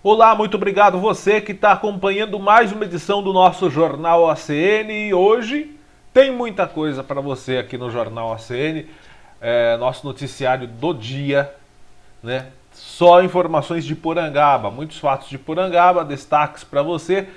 Olá, muito obrigado você que está acompanhando mais uma edição do nosso Jornal ACN e hoje tem muita coisa para você aqui no Jornal ACN, nosso noticiário do dia, né? Só informações de Porangaba, muitos fatos de Porangaba, destaques para você,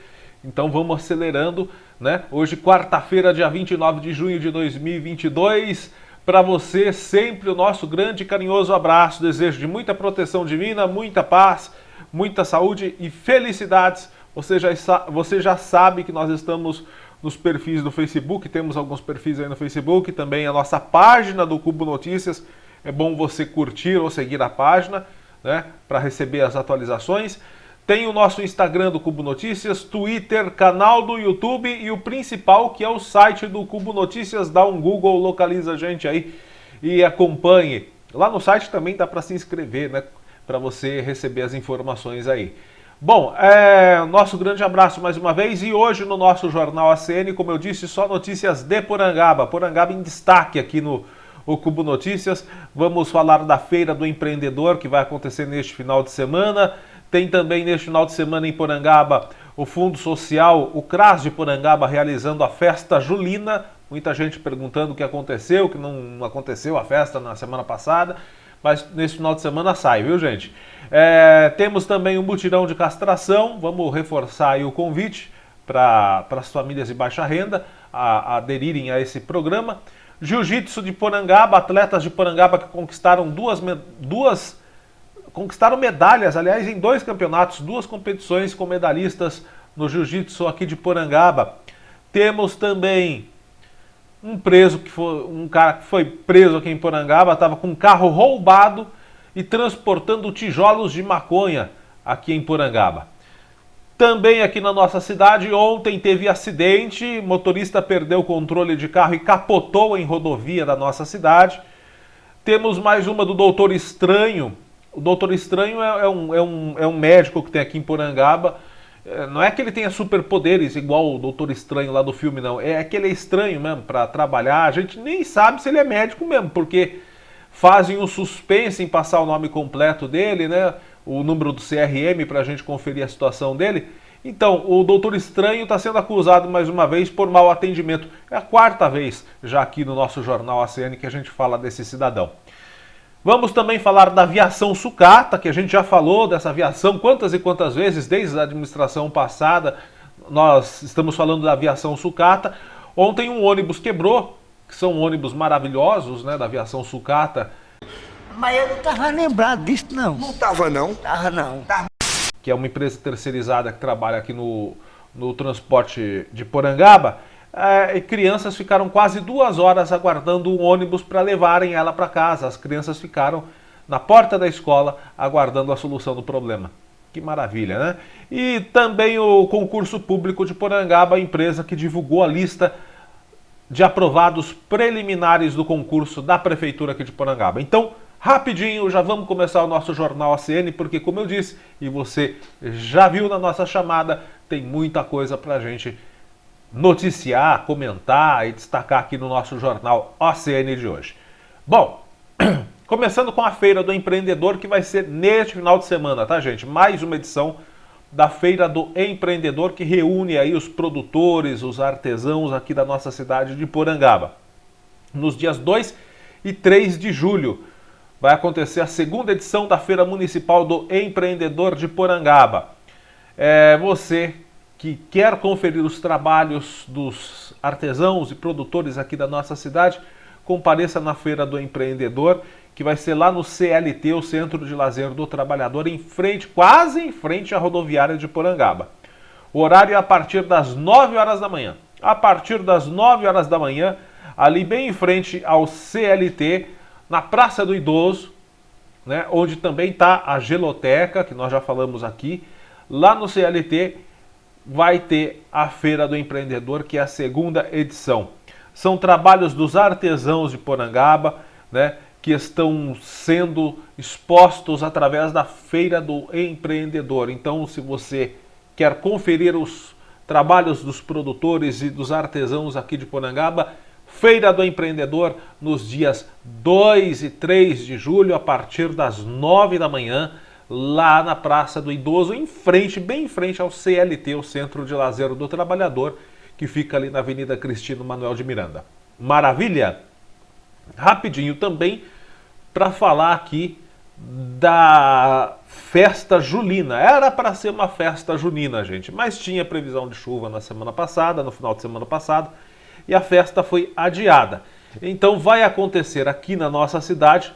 então vamos acelerando, né? Hoje, quarta-feira, dia 29 de junho de 2022, para você sempre o nosso grande e carinhoso abraço, desejo de muita proteção divina, muita paz, muita saúde e felicidades. Você já sabe que nós estamos nos perfis do Facebook, temos alguns perfis aí no Facebook, também a nossa página do Cubo Notícias. É bom você curtir ou seguir a página, né, para receber as atualizações. Tem o nosso Instagram do Cubo Notícias, Twitter, canal do YouTube e o principal, que é o site do Cubo Notícias. Dá um Google, localiza a gente aí e acompanhe. Lá no site também dá para se inscrever, né, para você receber as informações aí. Bom, nosso grande abraço mais uma vez e hoje no nosso Jornal ACN, como eu disse, só notícias de Porangaba. Porangaba em destaque aqui no Cubo Notícias. Vamos falar da Feira do Empreendedor que vai acontecer neste final de semana. Tem também neste final de semana em Porangaba o Fundo Social, o CRAS de Porangaba realizando a festa julina. Muita gente perguntando o que aconteceu, que não aconteceu a festa na semana passada. Mas nesse final de semana sai, viu, gente? Temos também um mutirão de castração. Vamos reforçar aí o convite para as famílias de baixa renda a aderirem a esse programa. Jiu-jitsu de Porangaba, atletas de Porangaba que conquistaram conquistaram medalhas, aliás, em 2 campeonatos, 2 competições com medalhistas no jiu-jitsu aqui de Porangaba. Temos também um cara que foi preso aqui em Porangaba, estava com um carro roubado e transportando tijolos de maconha aqui em Porangaba. Também aqui na nossa cidade, ontem teve acidente, motorista perdeu o controle de carro e capotou em rodovia da nossa cidade. Temos mais uma do Doutor Estranho. O Doutor Estranho é um médico que tem aqui em Porangaba. Não é que ele tenha superpoderes igual o Doutor Estranho lá do filme, não. É que ele é estranho mesmo para trabalhar. A gente nem sabe se ele é médico mesmo, porque fazem um suspense em passar o nome completo dele, né? O número do CRM para a gente conferir a situação dele. Então, o Doutor Estranho está sendo acusado mais uma vez por mau atendimento. É a 4ª vez já aqui no nosso Jornal ACN que a gente fala desse cidadão. Vamos também falar da aviação sucata, que a gente já falou dessa aviação quantas e quantas vezes, desde a administração passada, nós estamos falando da aviação sucata. Ontem um ônibus quebrou, que são ônibus maravilhosos, né, da aviação sucata. Mas eu não estava lembrado disso, não. Não estava, não? Estava, não. Que é uma empresa terceirizada que trabalha aqui no transporte de Porangaba. E crianças ficaram quase 2 horas aguardando um ônibus para levarem ela para casa. As crianças ficaram na porta da escola aguardando a solução do problema. Que maravilha, né? E também o concurso público de Porangaba, a empresa que divulgou a lista de aprovados preliminares do concurso da prefeitura aqui de Porangaba. Então, rapidinho, já vamos começar o nosso Jornal ACN, porque como eu disse, e você já viu na nossa chamada, tem muita coisa para a gente noticiar, comentar e destacar aqui no nosso Jornal ACN de hoje. Bom, começando com a Feira do Empreendedor, que vai ser neste final de semana, tá, gente? Mais uma edição da Feira do Empreendedor, que reúne aí os produtores, os artesãos aqui da nossa cidade de Porangaba. Nos dias 2 e 3 de julho vai acontecer a 2ª edição da Feira Municipal do Empreendedor de Porangaba. Você que quer conferir os trabalhos dos artesãos e produtores aqui da nossa cidade, compareça na Feira do Empreendedor, que vai ser lá no CLT, o Centro de Lazer do Trabalhador, quase em frente à rodoviária de Porangaba. O horário é a partir das 9 horas da manhã. A partir das 9 horas da manhã, ali bem em frente ao CLT, na Praça do Idoso, né, onde também está a Geloteca, que nós já falamos aqui, lá no CLT, vai ter a Feira do Empreendedor, que é a 2ª edição. São trabalhos dos artesãos de Porangaba, né, que estão sendo expostos através da Feira do Empreendedor. Então, se você quer conferir os trabalhos dos produtores e dos artesãos aqui de Porangaba, Feira do Empreendedor nos dias 2 e 3 de julho, a partir das 9 da manhã, lá na Praça do Idoso, em frente, bem em frente ao CLT, o Centro de Lazer do Trabalhador, que fica ali na Avenida Cristino Manuel de Miranda. Maravilha? Rapidinho também para falar aqui da festa julina. Era para ser uma festa junina, gente, mas tinha previsão de chuva na semana passada, no final de semana passado, e a festa foi adiada. Então vai acontecer aqui na nossa cidade,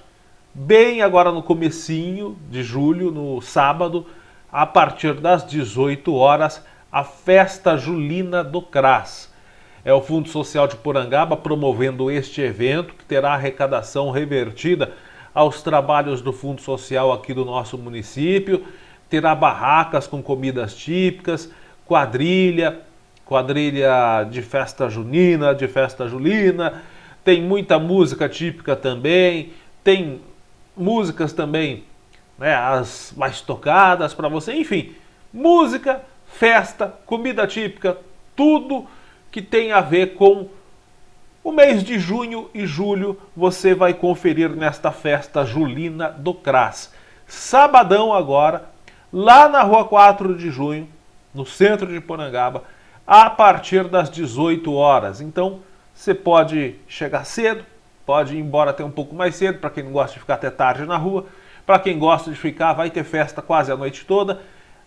bem agora no comecinho de julho, no sábado, a partir das 18 horas, a festa julina do CRAS. É o Fundo Social de Porangaba promovendo este evento, que terá arrecadação revertida aos trabalhos do Fundo Social aqui do nosso município. Terá barracas com comidas típicas, quadrilha de festa junina, de festa julina. Tem muita música típica também, tem músicas também, né, as mais tocadas para você. Enfim, música, festa, comida típica, tudo que tem a ver com o mês de junho e julho, você vai conferir nesta festa julina do CRAS. Sabadão agora, lá na rua 4 de junho, no centro de Porangaba, a partir das 18 horas. Então, você pode chegar cedo, pode ir embora até um pouco mais cedo, para quem não gosta de ficar até tarde na rua. Para quem gosta de ficar, vai ter festa quase a noite toda.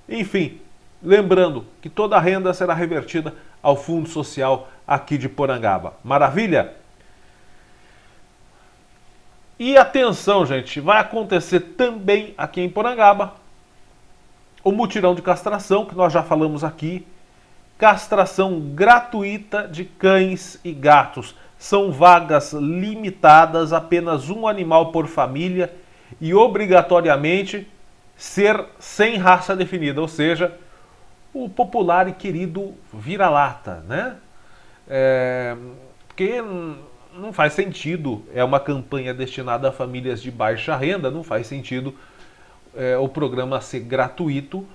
Enfim, lembrando que toda a renda será revertida ao Fundo Social aqui de Porangaba. Maravilha? E atenção, gente, vai acontecer também aqui em Porangaba o mutirão de castração, que nós já falamos aqui. Castração gratuita de cães e gatos. São vagas limitadas, apenas um animal por família e obrigatoriamente ser sem raça definida, ou seja, o popular e querido vira-lata, né? Porque não faz sentido, é uma campanha destinada a famílias de baixa renda, não faz sentido o programa ser gratuito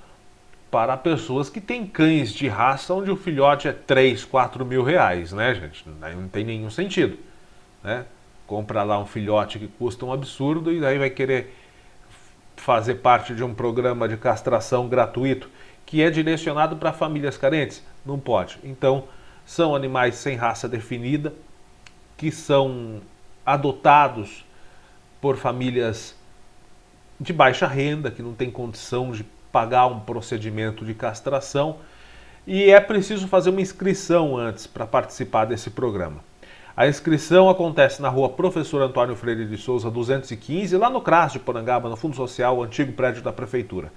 para pessoas que têm cães de raça onde o filhote é 3, 4 mil reais, né, gente? Não tem nenhum sentido, né? Compra lá um filhote que custa um absurdo e daí vai querer fazer parte de um programa de castração gratuito que é direcionado para famílias carentes? Não pode. Então, são animais sem raça definida, que são adotados por famílias de baixa renda, que não tem condição de pagar um procedimento de castração, e é preciso fazer uma inscrição antes para participar desse programa. A inscrição acontece na rua Professor Antônio Freire de Souza, 215, lá no CRAS de Porangaba, no Fundo Social, o antigo prédio da Prefeitura.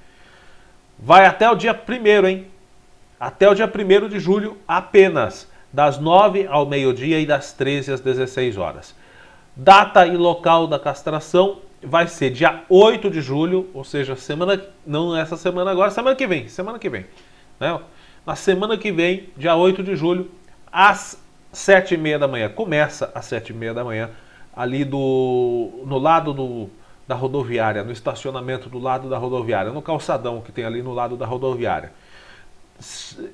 Vai até o dia 1º, hein? Até o dia 1º de julho apenas, das 9 ao meio-dia e das 13 às 16 horas. Data e local da castração vai ser dia 8 de julho, ou seja, não essa semana agora, semana que vem. Né? Na semana que vem, dia 8 de julho, às 7h30 da manhã. Começa às 7h30 da manhã, ali no lado da rodoviária, no estacionamento do lado da rodoviária, no calçadão que tem ali no lado da rodoviária.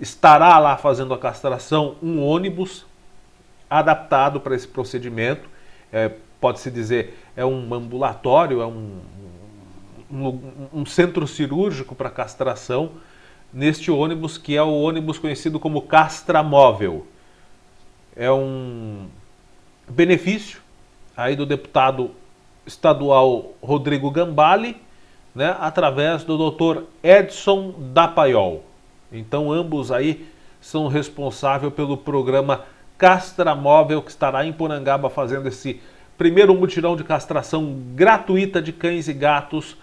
Estará lá fazendo a castração um ônibus adaptado para esse procedimento. Pode-se dizer, é um ambulatório, é um centro cirúrgico para castração, neste ônibus que é o ônibus conhecido como Castramóvel. É um benefício aí do deputado estadual Rodrigo Gambale, né, através do Dr. Edson Dapaiol. Então ambos aí são responsáveis pelo programa Castramóvel, que estará em Porangaba fazendo esse primeiro mutirão de castração gratuita de cães e gatos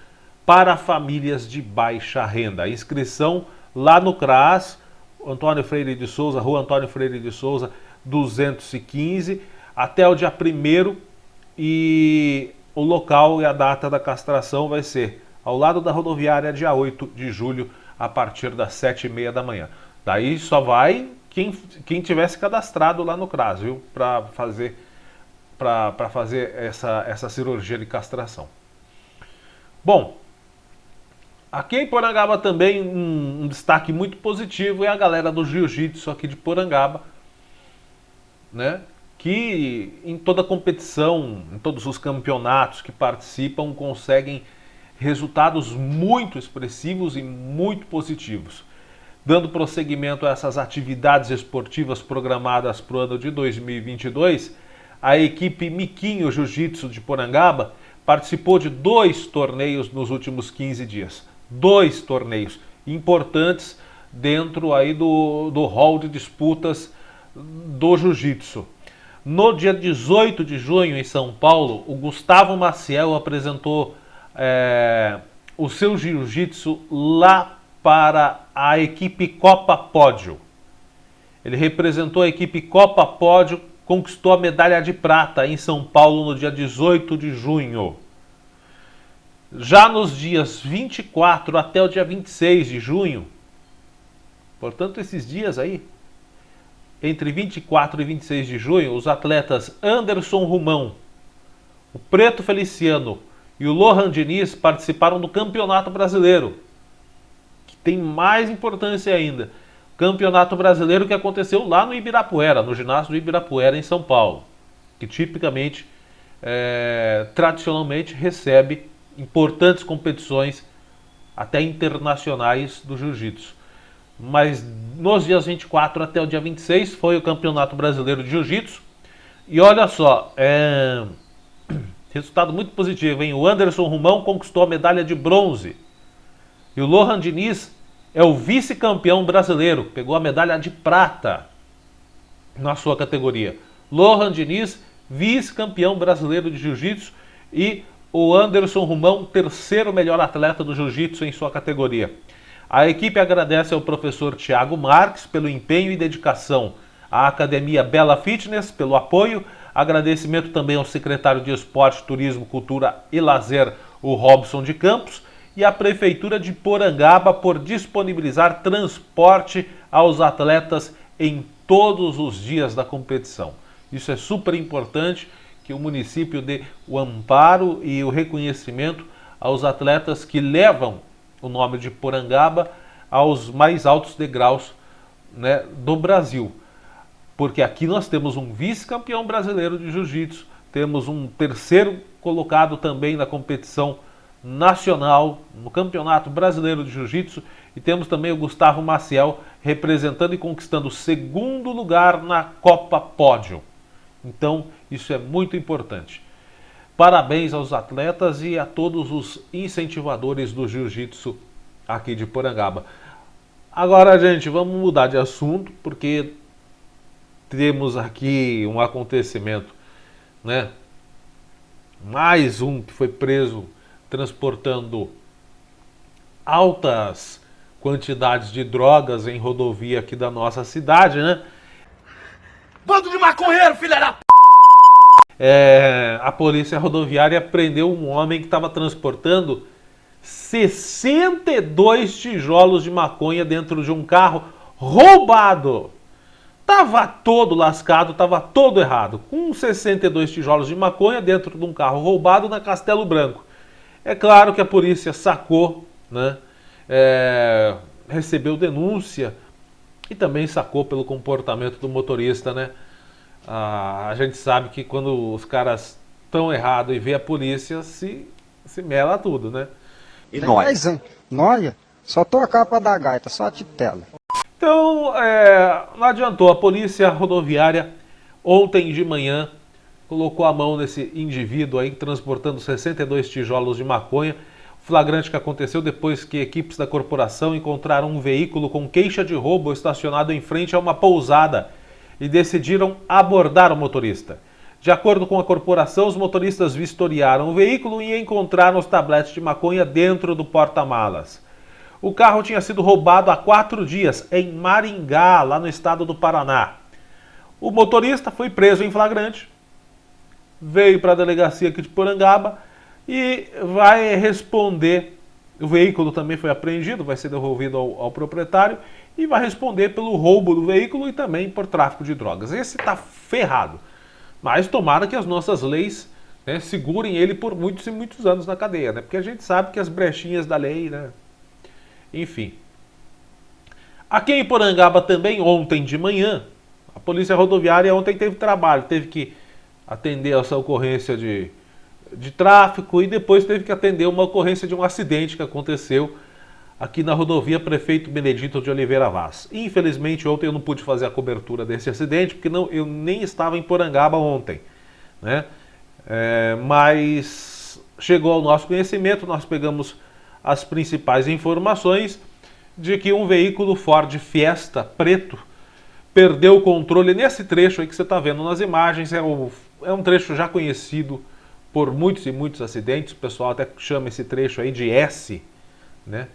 para famílias de baixa renda. A inscrição lá no CRAS, Antônio Freire de Souza, Rua Antônio Freire de Souza, 215, até o dia 1º, e o local e a data da castração vai ser ao lado da rodoviária, dia 8 de julho, a partir das 7h30 da manhã. Daí só vai quem tivesse cadastrado lá no CRAS, viu? Para fazer essa cirurgia de castração. Bom, aqui em Porangaba também um destaque muito positivo é a galera do Jiu-Jitsu aqui de Porangaba, né? Que em toda competição, em todos os campeonatos que participam, conseguem Resultados muito expressivos e muito positivos. Dando prosseguimento a essas atividades esportivas programadas para o ano de 2022, a equipe Miquinho Jiu-Jitsu de Porangaba participou de 2 torneios nos últimos 15 dias. 2 torneios importantes dentro aí do hall de disputas do Jiu-Jitsu. No dia 18 de junho, em São Paulo, o Gustavo Maciel apresentou o seu Jiu-Jitsu lá para a equipe Copa Pódio. Ele representou a equipe Copa Pódio, conquistou a medalha de prata em São Paulo no dia 18 de junho. Já nos dias 24 até o dia 26 de junho, portanto esses dias aí, entre 24 e 26 de junho, os atletas Anderson Rumão, o Preto Feliciano e o Lohan Diniz participaram do Campeonato Brasileiro, que tem mais importância ainda. Campeonato Brasileiro que aconteceu lá no Ibirapuera, no ginásio do Ibirapuera, em São Paulo, que tipicamente, tradicionalmente, recebe importantes competições, até internacionais, do Jiu-Jitsu. Mas nos dias 24 até o dia 26 foi o Campeonato Brasileiro de Jiu-Jitsu. E olha só, resultado muito positivo, hein? O Anderson Rumão conquistou a medalha de bronze. E o Lohan Diniz é o vice-campeão brasileiro, pegou a medalha de prata na sua categoria. Lohan Diniz, vice-campeão brasileiro de Jiu-Jitsu, e o Anderson Rumão, terceiro melhor atleta do Jiu-Jitsu em sua categoria. A equipe agradece ao professor Thiago Marques pelo empenho e dedicação, à Academia Bela Fitness pelo apoio, agradecimento também ao secretário de Esporte, Turismo, Cultura e Lazer, o Robson de Campos, e à Prefeitura de Porangaba por disponibilizar transporte aos atletas em todos os dias da competição. Isso é super importante, que o município dê o amparo e o reconhecimento aos atletas que levam o nome de Porangaba aos mais altos degraus, né, do Brasil. Porque aqui nós temos um vice-campeão brasileiro de Jiu-Jitsu, temos um terceiro colocado também na competição nacional, no Campeonato Brasileiro de Jiu-Jitsu, e temos também o Gustavo Maciel representando e conquistando o segundo lugar na Copa Pódio. Então, isso é muito importante. Parabéns aos atletas e a todos os incentivadores do Jiu-Jitsu aqui de Porangaba. Agora, gente, vamos mudar de assunto, porque temos aqui um acontecimento, né? Mais um que foi preso transportando altas quantidades de drogas em rodovia aqui da nossa cidade, né? Bando de maconheiro, filha da p... A polícia rodoviária prendeu um homem que estava transportando 62 tijolos de maconha dentro de um carro roubado. Tava todo lascado, tava todo errado. Com 62 tijolos de maconha dentro de um carro roubado na Castelo Branco. É claro que a polícia sacou, né? Recebeu denúncia e também sacou pelo comportamento do motorista, né? A gente sabe que quando os caras estão errados e vê a polícia, se mela tudo, né? E nós? Nós? Só tô a capa da gaita, só a titela. Então, não adiantou. A polícia rodoviária, ontem de manhã, colocou a mão nesse indivíduo aí, transportando 62 tijolos de maconha. O flagrante que aconteceu depois que equipes da corporação encontraram um veículo com queixa de roubo estacionado em frente a uma pousada e decidiram abordar o motorista. De acordo com a corporação, os motoristas vistoriaram o veículo e encontraram os tabletes de maconha dentro do porta-malas. O carro tinha sido roubado há 4 dias, em Maringá, lá no estado do Paraná. O motorista foi preso em flagrante, veio para a delegacia aqui de Porangaba e vai responder. O veículo também foi apreendido, vai ser devolvido ao proprietário e vai responder pelo roubo do veículo e também por tráfico de drogas. Esse está ferrado, mas tomara que as nossas leis, né, segurem ele por muitos e muitos anos na cadeia, né? Porque a gente sabe que as brechinhas da lei, né? Enfim. Aqui em Porangaba também, ontem de manhã, a polícia rodoviária ontem teve trabalho, teve que atender essa ocorrência de de tráfego e depois teve que atender uma ocorrência de um acidente que aconteceu aqui na rodovia Prefeito Benedito de Oliveira Vaz. Infelizmente ontem eu não pude fazer a cobertura desse acidente porque eu nem estava em Porangaba ontem, né? Mas chegou ao nosso conhecimento, nós pegamos as principais informações de que um veículo Ford Fiesta preto perdeu o controle nesse trecho aí que você está vendo nas imagens. É um trecho já conhecido por muitos e muitos acidentes, o pessoal até chama esse trecho aí de S, né?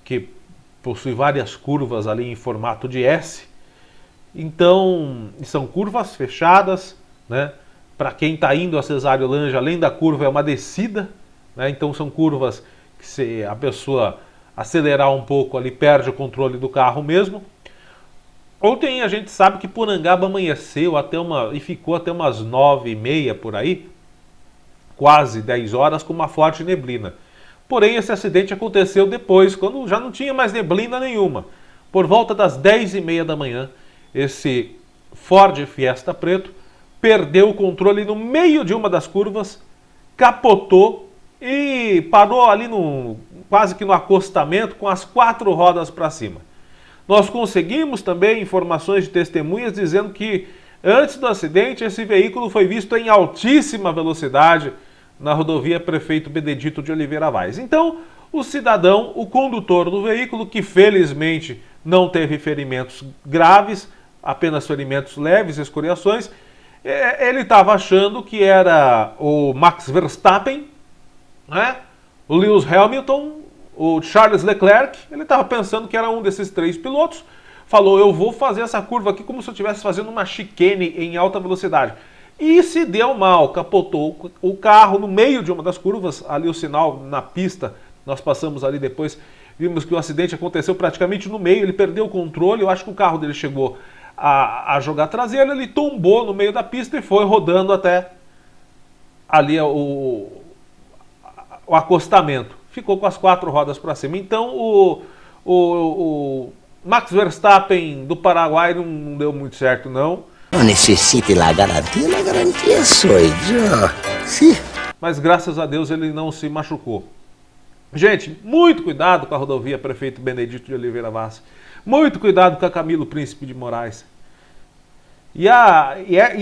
Que possui várias curvas ali em formato de S. Então, são curvas fechadas, né? Para quem está indo a Cesário Lange, além da curva, é uma descida, né? Então são curvas que se a pessoa acelerar um pouco ali, perde o controle do carro mesmo. Ontem a gente sabe que Porangaba amanheceu e ficou até umas 9h30 por aí, quase 10 horas, com uma forte neblina. Porém, esse acidente aconteceu depois, quando já não tinha mais neblina nenhuma. Por volta das 10h30 da manhã, esse Ford Fiesta preto perdeu o controle no meio de uma das curvas, capotou e parou ali quase que no acostamento com as 4 rodas para cima. Nós conseguimos também informações de testemunhas dizendo que antes do acidente esse veículo foi visto em altíssima velocidade na rodovia Prefeito Benedito de Oliveira Vaz. Então, o cidadão, o condutor do veículo, que felizmente não teve ferimentos graves, apenas ferimentos leves, escoriações, ele estava achando que era o Max Verstappen, né? O Lewis Hamilton, o Charles Leclerc. Ele estava pensando que era um desses 3 pilotos. Falou, eu vou fazer essa curva aqui como se eu estivesse fazendo uma chicane em alta velocidade. E se deu mal, capotou o carro no meio de uma das curvas, ali o sinal na pista, nós passamos ali depois, vimos que o acidente aconteceu praticamente no meio, ele perdeu o controle, eu acho que o carro dele chegou a jogar traseiro, ele tombou no meio da pista e foi rodando até ali o acostamento. Ficou com as 4 rodas para cima. Então o Max Verstappen do Paraguai não deu muito certo não. Não necessite la garantia sou eu. Sim. Mas graças a Deus ele não se machucou. Gente, muito cuidado com a rodovia Prefeito Benedito de Oliveira Vaz. Muito cuidado com a Camilo Príncipe de Moraes. E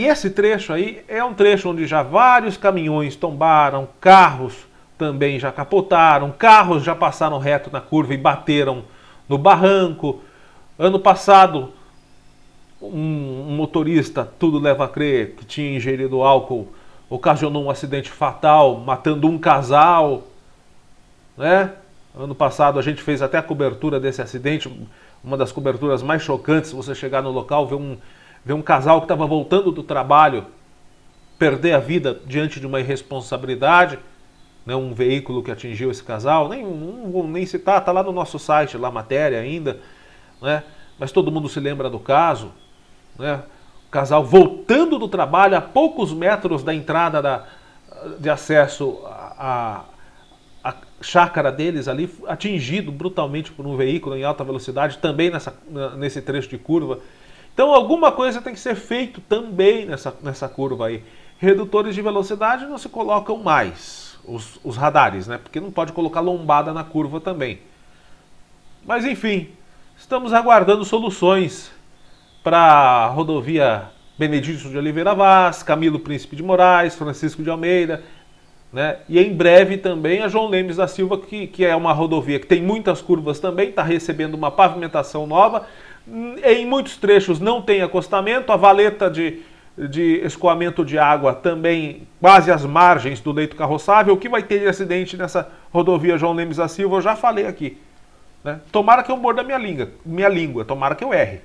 esse trecho aí é um trecho onde já vários caminhões tombaram, carros também já capotaram, carros já passaram reto na curva e bateram no barranco. Ano passado, um motorista, tudo leva a crer, que tinha ingerido álcool, ocasionou um acidente fatal, matando um casal, né? Ano passado a gente fez até a cobertura desse acidente, uma das coberturas mais chocantes, você chegar no local, ver um casal que estava voltando do trabalho, perder a vida diante de uma irresponsabilidade, né? Um veículo que atingiu esse casal, não vou nem citar, está lá no nosso site, lá a matéria ainda, né? Mas todo mundo se lembra do caso, né? O casal voltando do trabalho a poucos metros da entrada de acesso à chácara deles ali, atingido brutalmente por um veículo em alta velocidade, também nesse trecho de curva. Então alguma coisa tem que ser feito também nessa curva aí. Redutores de velocidade não se colocam mais, os radares, né? Porque não pode colocar lombada na curva também. Mas enfim, estamos aguardando soluções para a rodovia Benedito de Oliveira Vaz, Camilo Príncipe de Moraes, Francisco de Almeida, né? E em breve também a João Lemes da Silva, que é uma rodovia que tem muitas curvas também, está recebendo uma pavimentação nova. Em muitos trechos não tem acostamento, a valeta de escoamento de água também quase às margens do leito carroçável. O que vai ter de acidente nessa rodovia João Lemes da Silva eu já falei aqui, né? Tomara que eu morda minha língua, tomara que eu erre.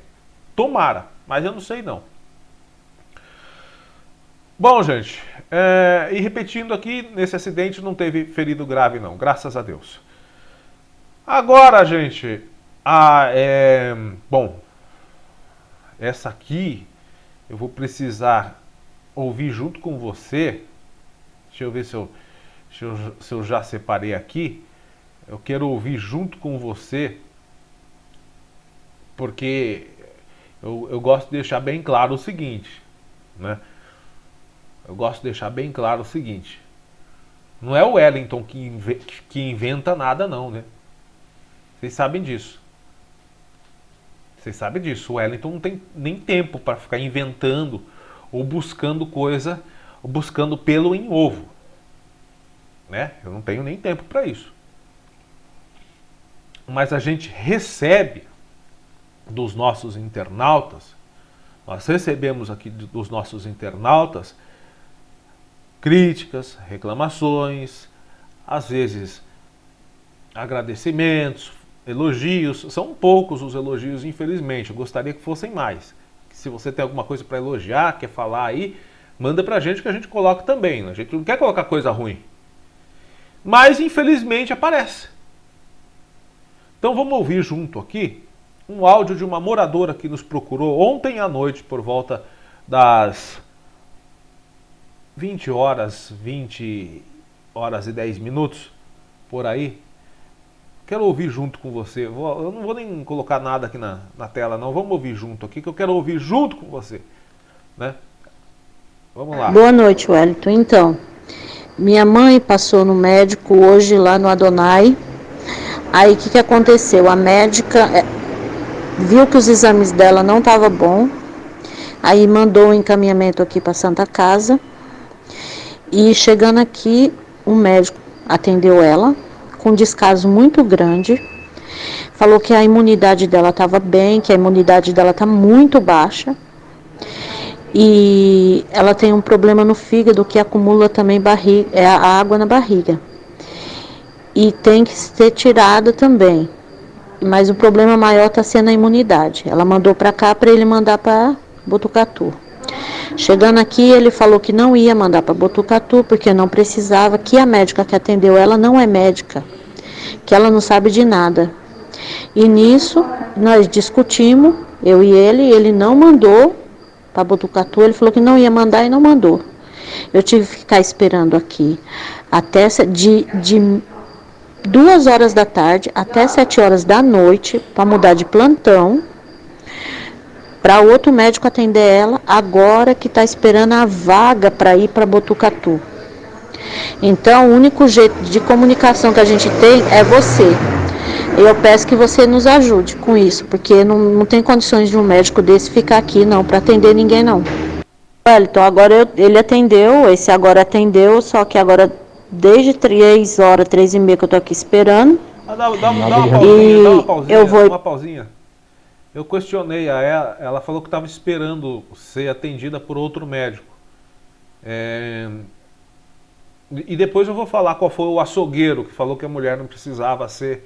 Tomara, mas eu não sei não. Bom, gente, e repetindo aqui, nesse acidente não teve ferido grave não, graças a Deus. Agora, gente, bom, essa aqui eu vou precisar ouvir junto com você. Deixa eu ver se eu já separei aqui. Eu quero ouvir junto com você, porque eu gosto de deixar bem claro o seguinte, né? Eu gosto de deixar bem claro o seguinte. Não é o Wellington que inventa nada, não, né? Vocês sabem disso. Vocês sabem disso. O Wellington não tem nem tempo para ficar inventando ou buscando coisa, ou buscando pelo em ovo. Né? Eu não tenho nem tempo para isso. Mas a gente recebe dos nossos internautas, nós recebemos aqui dos nossos internautas críticas, reclamações, às vezes agradecimentos, elogios. São poucos os elogios, infelizmente. Eu gostaria que fossem mais. Se você tem alguma coisa para elogiar, quer falar aí, manda pra gente que a gente coloca também. A gente não quer colocar coisa ruim. Mas infelizmente aparece. Então vamos ouvir junto aqui um áudio de uma moradora que nos procurou ontem à noite por volta das 20 horas e 10 minutos, por aí. Quero ouvir junto com você. Eu não vou nem colocar nada aqui na tela, não. Vamos ouvir junto aqui, que eu quero ouvir junto com você. Né? Vamos lá. Boa noite, Wellington. Então, minha mãe passou no médico hoje lá no Adonai. Aí o que aconteceu? A médica viu que os exames dela não estavam bons. Aí mandou um encaminhamento aqui para Santa Casa. E chegando aqui, o médico atendeu ela com um descaso muito grande. Falou que a imunidade dela estava bem, que a imunidade dela está muito baixa. E ela tem um problema no fígado que acumula também a água na barriga. E tem que ser tirada também. Mas o problema maior está sendo a imunidade. Ela mandou para cá para ele mandar para Botucatu. Chegando aqui, ele falou que não ia mandar para Botucatu, porque não precisava, que a médica que atendeu ela não é médica, que ela não sabe de nada. E nisso, nós discutimos, eu e ele não mandou para Botucatu, ele falou que não ia mandar e não mandou. Eu tive que ficar esperando aqui até de 2 horas da tarde até 7 horas da noite para mudar de plantão, para outro médico atender ela, agora que está esperando a vaga para ir para Botucatu. Então, o único jeito de comunicação que a gente tem é você. Eu peço que você nos ajude com isso, porque não tem condições de um médico desse ficar aqui, não, para atender ninguém, não. Então, agora ele atendeu, esse agora atendeu, só que agora desde 3 horas, 3h30 que eu tô aqui esperando. Dá uma pausinha, uma pausinha. Eu questionei a ela falou que estava esperando ser atendida por outro médico. E depois eu vou falar qual foi o açougueiro que falou que a mulher não precisava ser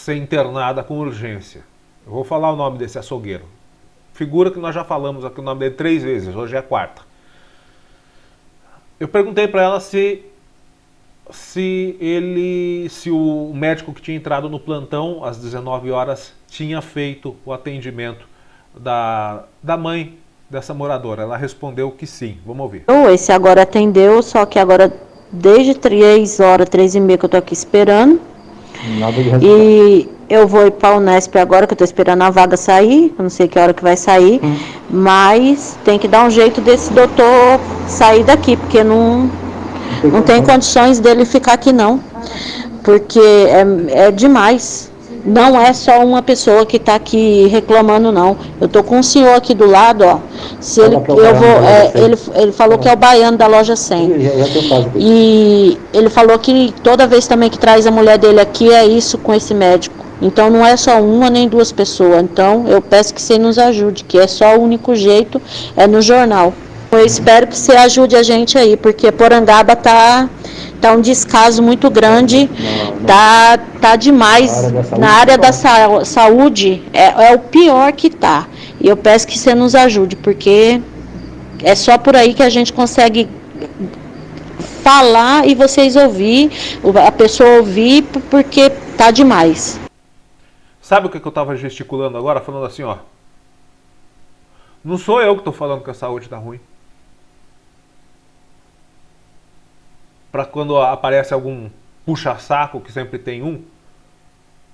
internada com urgência. Eu vou falar o nome desse açougueiro. Figura que nós já falamos aqui o nome dele 3 vezes, hoje é a 4ª. Eu perguntei para ela se o médico que tinha entrado no plantão às 19 horas tinha feito o atendimento da mãe dessa moradora. Ela respondeu que sim. Vamos ouvir. Esse agora atendeu, só que agora desde 3 horas, 3h30 que eu tô aqui esperando. E eu vou ir para a Unesp agora, que eu tô esperando a vaga sair, eu não sei que hora que vai sair, mas tem que dar um jeito desse doutor sair daqui, porque não tem condições dele ficar aqui não, porque é demais. Não é só uma pessoa que está aqui reclamando, não. Eu tô com um senhor aqui do lado, ó. Ele falou que é o baiano da loja 100. E ele falou que toda vez também que traz a mulher dele aqui é isso com esse médico. Então não é só uma nem 2 pessoas. Então eu peço que você nos ajude, que é só o único jeito, é no jornal. Eu espero que você ajude a gente aí, porque Porangaba tá um descaso muito grande, tá demais. Na área da saúde é o pior que tá. E eu peço que você nos ajude, porque é só por aí que a gente consegue falar e vocês ouvir, a pessoa ouvir, porque tá demais. Sabe o que eu tava gesticulando agora? Falando assim, ó. Não sou eu que tô falando que a saúde tá ruim. Para quando aparece algum puxa-saco, que sempre tem um,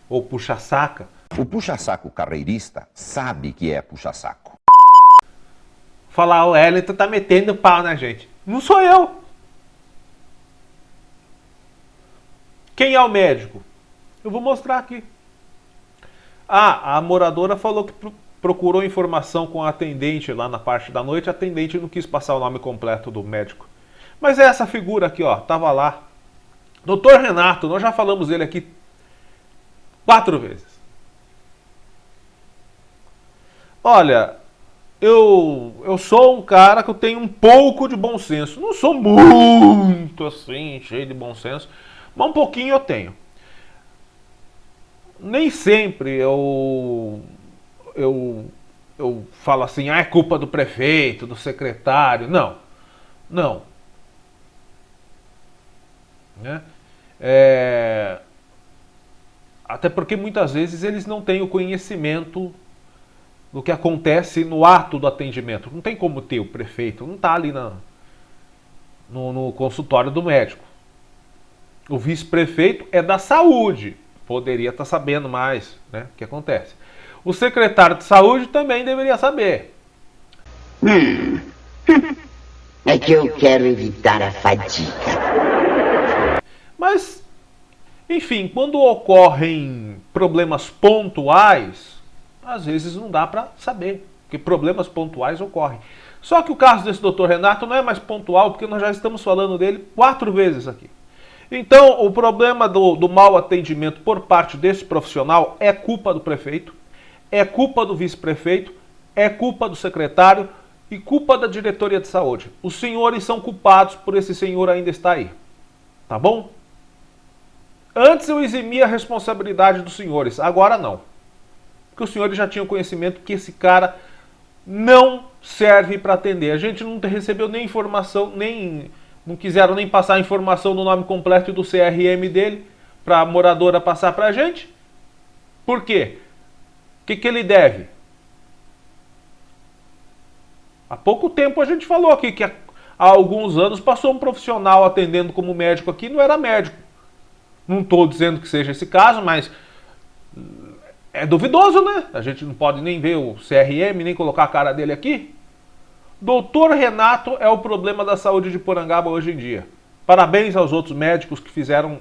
ou puxa-saca. O puxa-saco carreirista sabe que é puxa-saco. Falar, o Wellington tá metendo pau na gente. Não sou eu. Quem é o médico? Eu vou mostrar aqui. Ah, a moradora falou que procurou informação com a atendente lá na parte da noite, a atendente não quis passar o nome completo do médico. Mas é essa figura aqui, ó, tava lá. Dr. Renato, nós já falamos dele aqui 4 vezes. Olha, eu sou um cara que eu tenho um pouco de bom senso. Não sou muito assim, cheio de bom senso, mas um pouquinho eu tenho. Nem sempre eu falo assim, é culpa do prefeito, do secretário. Não, não. Né? Até porque muitas vezes eles não têm o conhecimento do que acontece no ato do atendimento. Não tem como ter o prefeito, não está ali no consultório do médico. O vice-prefeito é da saúde, poderia estar sabendo mais, né, o que acontece. O secretário de saúde também deveria saber. É que eu quero evitar a fadiga. Mas, enfim, quando ocorrem problemas pontuais, às vezes não dá para saber, porque problemas pontuais ocorrem. Só que o caso desse Dr. Renato não é mais pontual, porque nós já estamos falando dele 4 vezes aqui. Então, o problema do mau atendimento por parte desse profissional é culpa do prefeito, é culpa do vice-prefeito, é culpa do secretário e culpa da diretoria de saúde. Os senhores são culpados por esse senhor ainda estar aí. Tá bom? Antes eu eximia a responsabilidade dos senhores, agora não. Porque os senhores já tinham conhecimento que esse cara não serve para atender. A gente não recebeu nem informação, não quiseram nem passar a informação do nome completo e do CRM dele para a moradora passar para a gente. Por quê? O que ele deve? Há pouco tempo a gente falou aqui que há alguns anos passou um profissional atendendo como médico aqui, não era médico. Não estou dizendo que seja esse caso, mas é duvidoso, né? A gente não pode nem ver o CRM, nem colocar a cara dele aqui. Doutor Renato é o problema da saúde de Porangaba hoje em dia. Parabéns aos outros médicos que fizeram,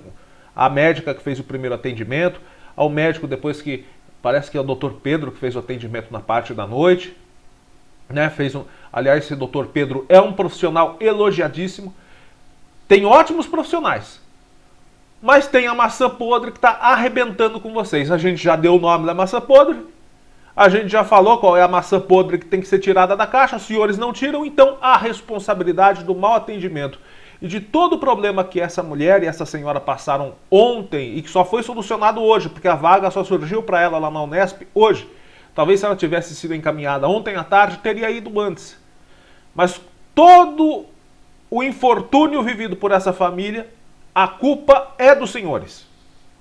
a médica que fez o primeiro atendimento, ao médico depois que, parece que é o doutor Pedro que fez o atendimento na parte da noite. Né? Aliás, esse doutor Pedro é um profissional elogiadíssimo. Tem ótimos profissionais. Mas tem a maçã podre que está arrebentando com vocês. A gente já deu o nome da maçã podre. A gente já falou qual é a maçã podre que tem que ser tirada da caixa. Os senhores não tiram, então a responsabilidade do mau atendimento e de todo o problema que essa mulher e essa senhora passaram ontem e que só foi solucionado hoje, porque a vaga só surgiu para ela lá na Unesp hoje. Talvez se ela tivesse sido encaminhada ontem à tarde, teria ido antes. Mas todo o infortúnio vivido por essa família, a culpa é dos senhores.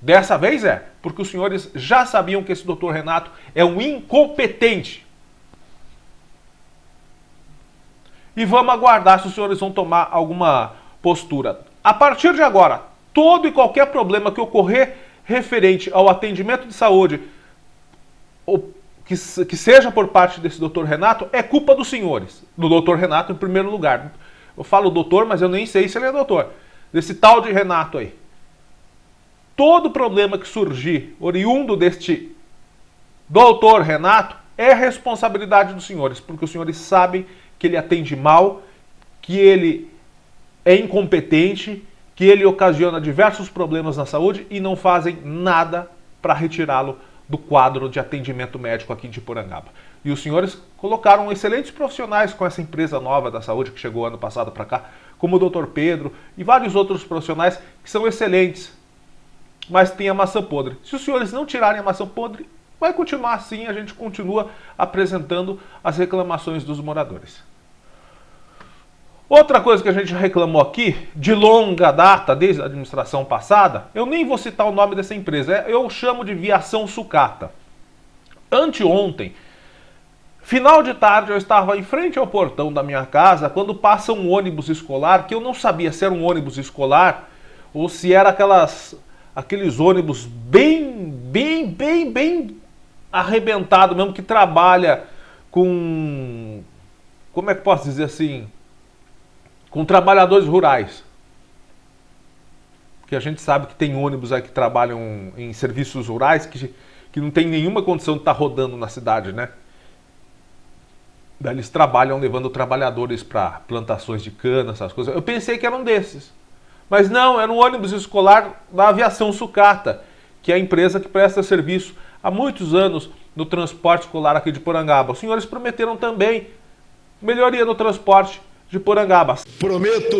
Dessa vez é, porque os senhores já sabiam que esse doutor Renato é um incompetente. E vamos aguardar se os senhores vão tomar alguma postura. A partir de agora, todo e qualquer problema que ocorrer referente ao atendimento de saúde, ou que seja por parte desse doutor Renato, é culpa dos senhores. Do doutor Renato em primeiro lugar. Eu falo doutor, mas eu nem sei se ele é doutor. Desse tal de Renato aí. Todo problema que surgir oriundo deste doutor Renato é responsabilidade dos senhores, porque os senhores sabem que ele atende mal, que ele é incompetente, que ele ocasiona diversos problemas na saúde e não fazem nada para retirá-lo do quadro de atendimento médico aqui de Porangaba. E os senhores colocaram excelentes profissionais com essa empresa nova da saúde que chegou ano passado para cá, como o Dr. Pedro e vários outros profissionais que são excelentes. Mas tem a maçã podre. Se os senhores não tirarem a maçã podre, vai continuar assim, a gente continua apresentando as reclamações dos moradores. Outra coisa que a gente reclamou aqui, de longa data, desde a administração passada, eu nem vou citar o nome dessa empresa, eu chamo de Viação Sucata. Anteontem, final de tarde, eu estava em frente ao portão da minha casa, quando passa um ônibus escolar, que eu não sabia se era um ônibus escolar, ou se era aqueles ônibus bem arrebentado mesmo, que trabalha com, como é que posso dizer assim, com trabalhadores rurais. que a gente sabe que tem ônibus aí que trabalham em serviços rurais que não tem nenhuma condição de estar rodando na cidade, né? Daí eles trabalham levando trabalhadores para plantações de cana, essas coisas. Eu pensei que era um desses. Mas não, era um ônibus escolar da Aviação Sucata, que é a empresa que presta serviço há muitos anos no transporte escolar aqui de Porangaba. Os senhores prometeram também melhoria no transporte de Porangaba. Prometo.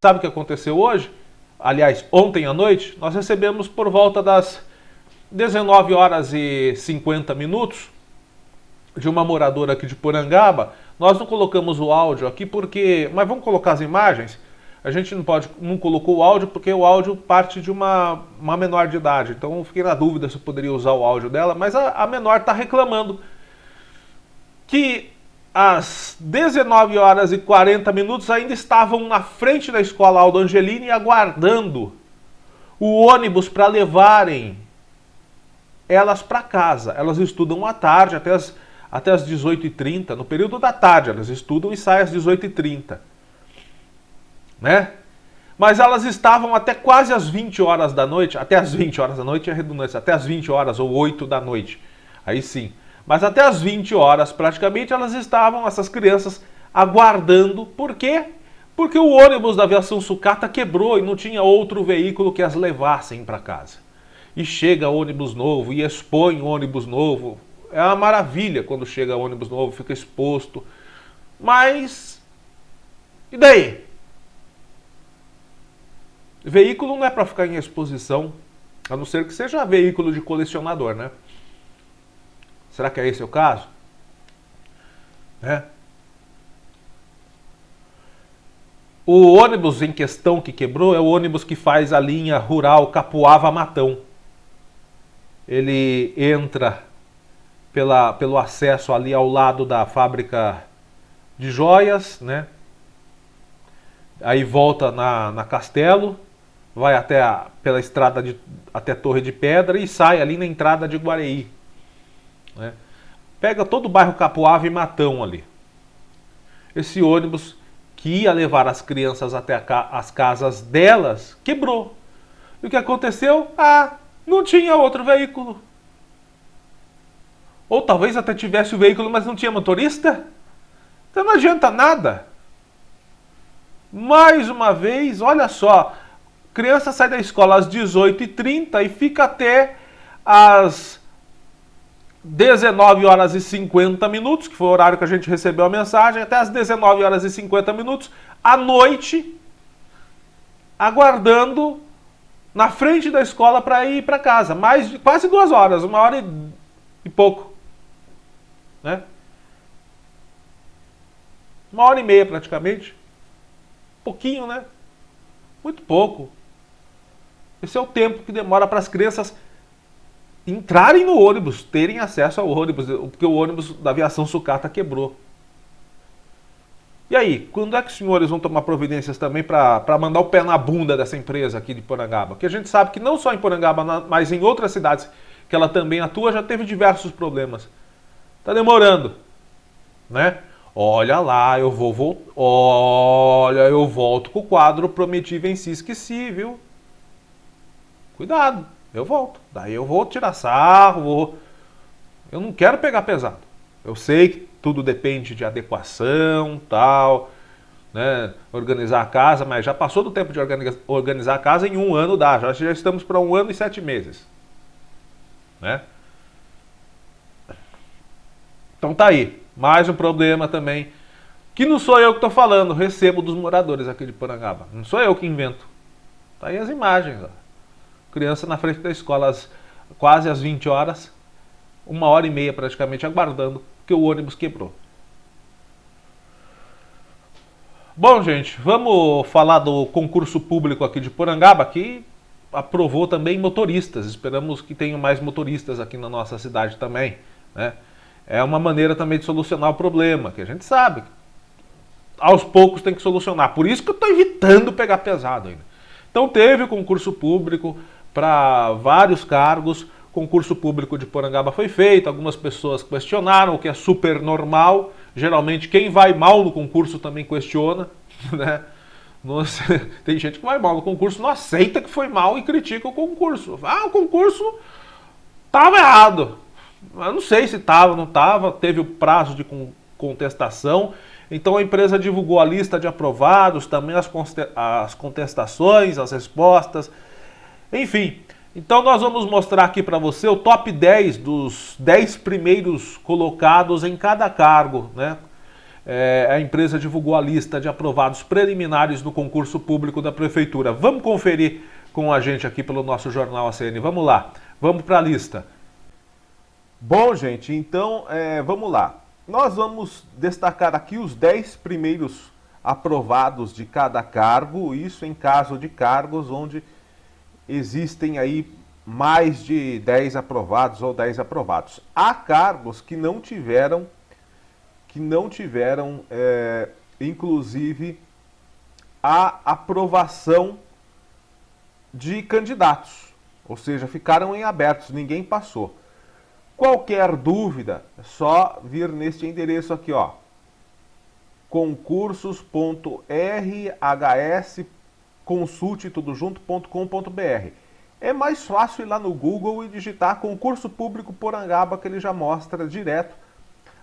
Sabe o que aconteceu hoje? Aliás, ontem à noite, nós recebemos por volta das 19 horas e 50 minutos de uma moradora aqui de Porangaba. Nós não colocamos o áudio aqui porque... Mas vamos colocar as imagens? A gente não colocou o áudio porque o áudio parte de uma menor de idade. Então eu fiquei na dúvida se eu poderia usar o áudio dela. Mas a menor está reclamando que às 19 horas e 40 minutos ainda estavam na frente da escola Aldo Angelini aguardando o ônibus para levarem elas para casa. Elas estudam à tarde até as 18h30, no período da tarde elas estudam e saem às 18h30. Né? Mas elas estavam até quase às 20 horas da noite, até às 20 horas da noite é redundância, até às 20 horas ou 8 da noite, aí sim. Mas até às 20 horas, praticamente, elas estavam, essas crianças, aguardando. Por quê? Porque o ônibus da Aviação Sucata quebrou e não tinha outro veículo que as levassem para casa. E chega ônibus novo, e expõe ônibus novo. É uma maravilha quando chega ônibus novo, fica exposto. Mas, e daí? Veículo não é para ficar em exposição, a não ser que seja veículo de colecionador, né? Será que é esse o caso? O ônibus em questão que quebrou é o ônibus que faz a linha rural Capuava-Matão. Ele entra pelo acesso ali ao lado da fábrica de joias, né? Aí volta na Castelo, vai pela estrada até Torre de Pedra e sai ali na entrada de Guareí. Né? Pega todo o bairro Capuava e Matão ali. Esse ônibus que ia levar as crianças até as casas delas quebrou. E o que aconteceu? Não tinha outro veículo. Ou talvez até tivesse o veículo, mas não tinha motorista. Então não adianta nada. Mais uma vez, olha só, criança sai da escola às 18h30 e fica até às 19 horas e 50 minutos, que foi o horário que a gente recebeu a mensagem, até às 19 horas e 50 minutos, à noite, aguardando na frente da escola para ir para casa. Quase 2 horas, 1 hora e pouco. Né? 1 hora e meia praticamente. Pouquinho, né? Muito pouco. Esse é o tempo que demora para as crianças entrarem no ônibus, terem acesso ao ônibus, porque o ônibus da Aviação Sucata quebrou. E aí, quando é que os senhores vão tomar providências também para mandar o pé na bunda dessa empresa aqui de Porangaba? Porque a gente sabe que não só em Porangaba, mas em outras cidades que ela também atua, já teve diversos problemas. Tá demorando, né? Olha lá, eu volto com o quadro Prometi, Venci, Esqueci, viu? Cuidado, eu volto. Daí eu vou tirar sarro, eu não quero pegar pesado. Eu sei que tudo depende de adequação, tal, né? Organizar a casa, mas já passou do tempo de organizar a casa, em 1 ano dá. Já estamos para 1 ano e 7 meses. Né? Então tá aí. Mais um problema também, que não sou eu que estou falando, recebo dos moradores aqui de Porangaba. Não sou eu que invento. Tá aí as imagens. Ó. Criança na frente da escola, quase às 20 horas, 1 hora e meia praticamente, aguardando que o ônibus quebrou. Bom, gente, vamos falar do concurso público aqui de Porangaba, que aprovou também motoristas. Esperamos que tenham mais motoristas aqui na nossa cidade também, né? É uma maneira também de solucionar o problema, que a gente sabe. Aos poucos tem que solucionar. Por isso que eu estou evitando pegar pesado ainda. Então teve o concurso público para vários cargos. O concurso público de Porangaba foi feito. Algumas pessoas questionaram, o que é super normal. Geralmente quem vai mal no concurso também questiona, né? Tem gente que vai mal no concurso, não aceita que foi mal e critica o concurso. O concurso estava errado. Eu não sei se estava, não estava, teve o prazo de contestação. Então a empresa divulgou a lista de aprovados, também as contestações, as respostas, enfim. Então nós vamos mostrar aqui para você o top 10 dos 10 primeiros colocados em cada cargo, né? A empresa divulgou a lista de aprovados preliminares no concurso público da Prefeitura. Vamos conferir com a gente aqui pelo nosso jornal ACN. Vamos lá, vamos para a lista. Bom, gente, então vamos lá. Nós vamos destacar aqui os 10 primeiros aprovados de cada cargo, isso em caso de cargos onde existem aí mais de 10 aprovados ou 10 aprovados. Há cargos que não tiveram inclusive, a aprovação de candidatos, ou seja, ficaram em abertos, ninguém passou. Qualquer dúvida, é só vir neste endereço aqui, ó, concursos.rhsconsulte.com.br. É mais fácil ir lá no Google e digitar concurso público Porangaba, que ele já mostra direto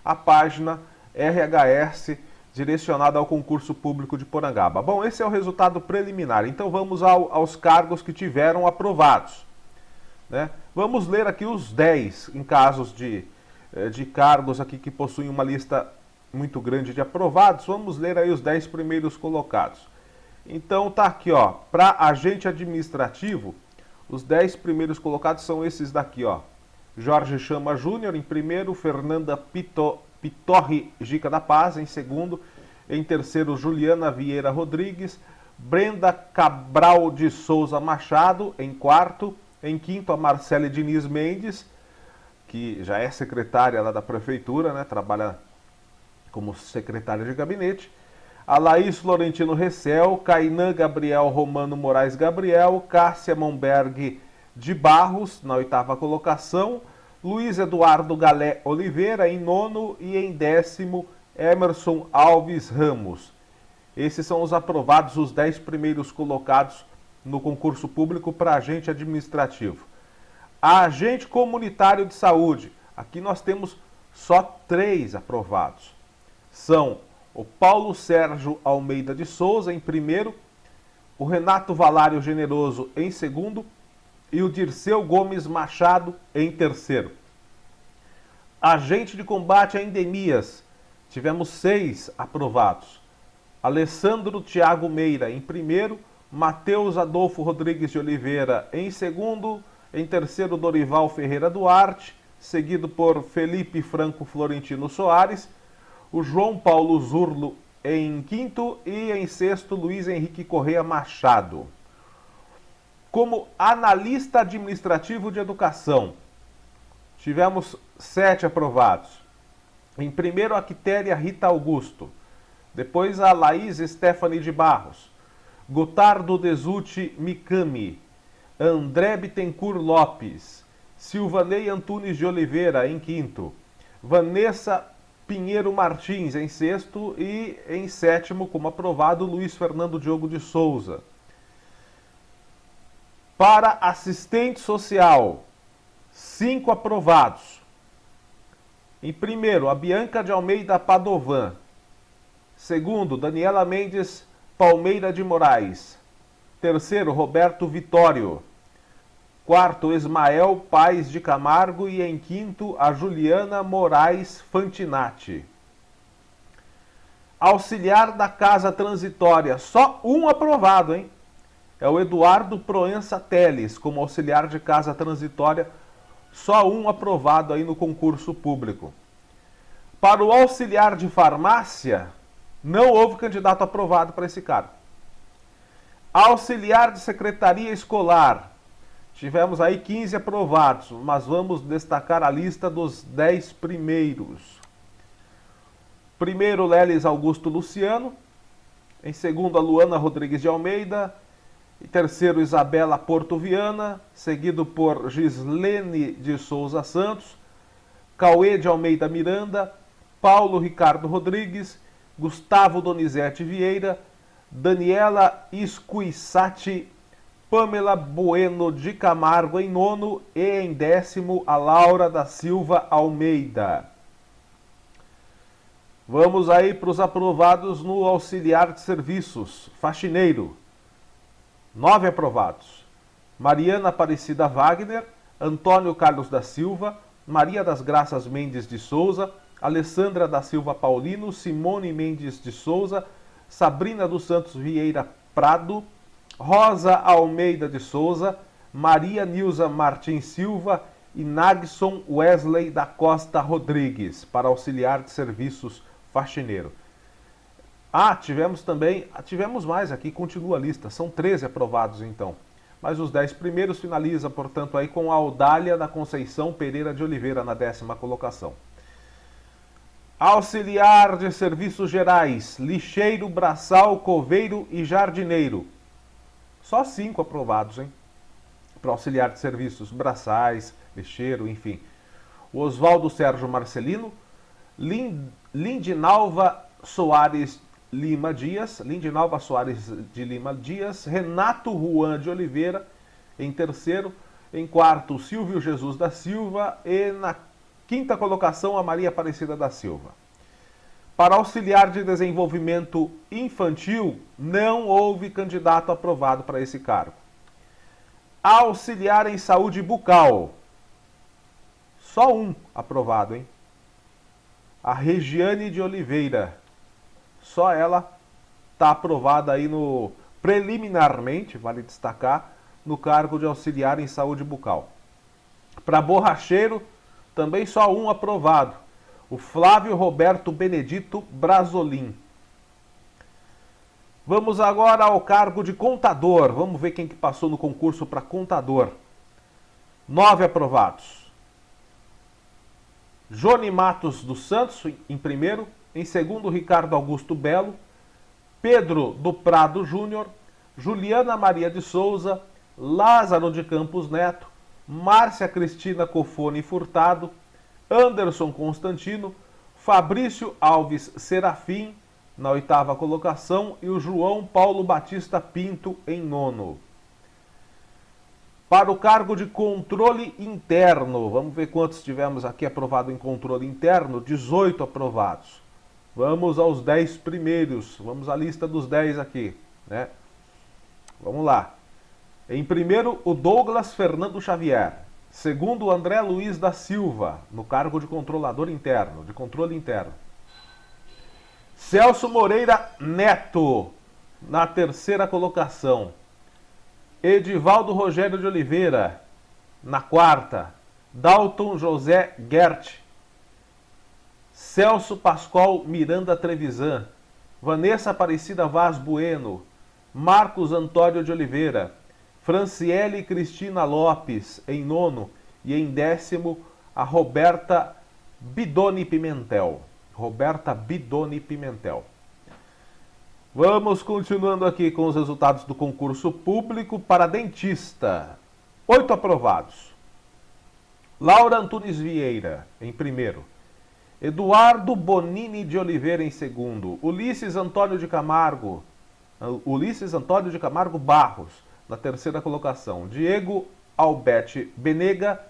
a página RHS direcionada ao concurso público de Porangaba. Bom, esse é o resultado preliminar. Então vamos aos cargos que tiveram aprovados, né? Vamos ler aqui os 10 em casos de cargos aqui que possuem uma lista muito grande de aprovados. Vamos ler aí os 10 primeiros colocados. Então tá aqui, ó, para agente administrativo, os 10 primeiros colocados são esses daqui, ó. Jorge Chama Júnior em primeiro, Fernanda Pitorri Gica da Paz em segundo, em terceiro Juliana Vieira Rodrigues, Brenda Cabral de Souza Machado em quarto, em quinto a Marcele Diniz Mendes, que já é secretária lá da prefeitura, né, trabalha como secretária de gabinete, a Laís Florentino Recel, Cainã Gabriel Romano Moraes Gabriel, Cássia Momberg de Barros na oitava colocação, Luiz Eduardo Galé Oliveira em nono e em décimo Emerson Alves Ramos. Esses são os aprovados, os 10 primeiros colocados no concurso público para agente administrativo. Agente comunitário de saúde, aqui nós temos só 3 aprovados. São o Paulo Sérgio Almeida de Souza em primeiro, o Renato Valário Generoso em segundo e o Dirceu Gomes Machado em terceiro. Agente de combate a endemias, tivemos 6 aprovados. Alessandro Tiago Meira em primeiro, Matheus Adolfo Rodrigues de Oliveira em segundo, em terceiro Dorival Ferreira Duarte, seguido por Felipe Franco Florentino Soares, o João Paulo Zurlo em quinto e em sexto Luiz Henrique Correia Machado. Como analista administrativo de educação, tivemos 7 aprovados. Em primeiro a Quitéria Rita Augusto, depois a Laís Stephanie de Barros, Gotardo Desutti Mikami, André Bittencourt Lopes, Silvanei Antunes de Oliveira em quinto, Vanessa Pinheiro Martins em sexto e em sétimo, como aprovado, Luiz Fernando Diogo de Souza. Para assistente social, 5 aprovados. Em primeiro, a Bianca de Almeida Padovan. Segundo, Daniela Mendes Palmeira de Moraes. Terceiro, Roberto Vitório. Quarto, Ismael Paes de Camargo. E em quinto, a Juliana Moraes Fantinati. Auxiliar da Casa Transitória, só um aprovado, hein? É o Eduardo Proença Teles, como auxiliar de Casa Transitória, só um aprovado aí no concurso público. Para o auxiliar de farmácia, não houve candidato aprovado para esse cargo. Auxiliar de secretaria escolar, tivemos aí 15 aprovados, mas vamos destacar a lista dos 10 primeiros. Primeiro, Lelis Augusto Luciano. Em segundo, a Luana Rodrigues de Almeida. Em terceiro, Isabela Porto Viana, seguido por Gislene de Souza Santos, Cauê de Almeida Miranda, Paulo Ricardo Rodrigues, Gustavo Donizete Vieira, Daniela Escuissati, Pamela Bueno de Camargo em nono e em décimo a Laura da Silva Almeida. Vamos aí para os aprovados no auxiliar de serviços, faxineiro. 9 aprovados. Mariana Aparecida Wagner, Antônio Carlos da Silva, Maria das Graças Mendes de Souza, Alessandra da Silva Paulino, Simone Mendes de Souza, Sabrina dos Santos Vieira Prado, Rosa Almeida de Souza, Maria Nilza Martins Silva e Nagson Wesley da Costa Rodrigues, para auxiliar de serviços faxineiro. Tivemos mais aqui, continua a lista, são 13 aprovados então. Mas os 10 primeiros finaliza, portanto, aí com a Audália da Conceição Pereira de Oliveira na 10ª colocação. Auxiliar de serviços gerais, lixeiro, braçal, coveiro e jardineiro. Só 5 aprovados, hein? Para auxiliar de serviços, braçais, lixeiro, enfim. O Oswaldo Sérgio Marcelino, Lindinalva Soares de Lima Dias, Renato Juan de Oliveira, em terceiro. Em quarto, Silvio Jesus da Silva e na 5ª colocação, a Maria Aparecida da Silva. Para auxiliar de desenvolvimento infantil, não houve candidato aprovado para esse cargo. Auxiliar em saúde bucal, só um aprovado, hein? A Regiane de Oliveira, só ela está aprovada aí no preliminarmente, vale destacar, no cargo de auxiliar em saúde bucal. Para borracheiro, também só um aprovado, o Flávio Roberto Benedito Brasolim. Vamos agora ao cargo de contador. Vamos ver quem que passou no concurso para contador. 9 aprovados. Johnny Matos dos Santos, em primeiro. Em segundo, Ricardo Augusto Belo. Pedro do Prado Júnior. Juliana Maria de Souza. Lázaro de Campos Neto. Márcia Cristina Cofone Furtado. Anderson Constantino. Fabrício Alves Serafim, na 8ª colocação, e o João Paulo Batista Pinto, em nono. Para o cargo de controle interno, vamos ver quantos tivemos aqui aprovado em controle interno, 18 aprovados. Vamos aos 10 primeiros, vamos à lista dos 10 aqui, né? Vamos lá. Em primeiro, o Douglas Fernando Xavier. Segundo, o André Luiz da Silva, no cargo de controlador interno, de controle interno. Celso Moreira Neto, na 3ª colocação. Edivaldo Rogério de Oliveira, na 4ª. Dalton José Gert. Celso Pascoal Miranda Trevisan. Vanessa Aparecida Vaz Bueno. Marcos Antônio de Oliveira. Franciele Cristina Lopes, em nono. E em décimo, a Roberta Bidoni Pimentel. Roberta Bidoni Pimentel. Vamos continuando aqui com os resultados do concurso público para dentista. 8 aprovados. Laura Antunes Vieira, em primeiro. Eduardo Bonini de Oliveira, em segundo. Ulisses Antônio de Camargo Barros, na 3ª colocação. Diego Albete Benega,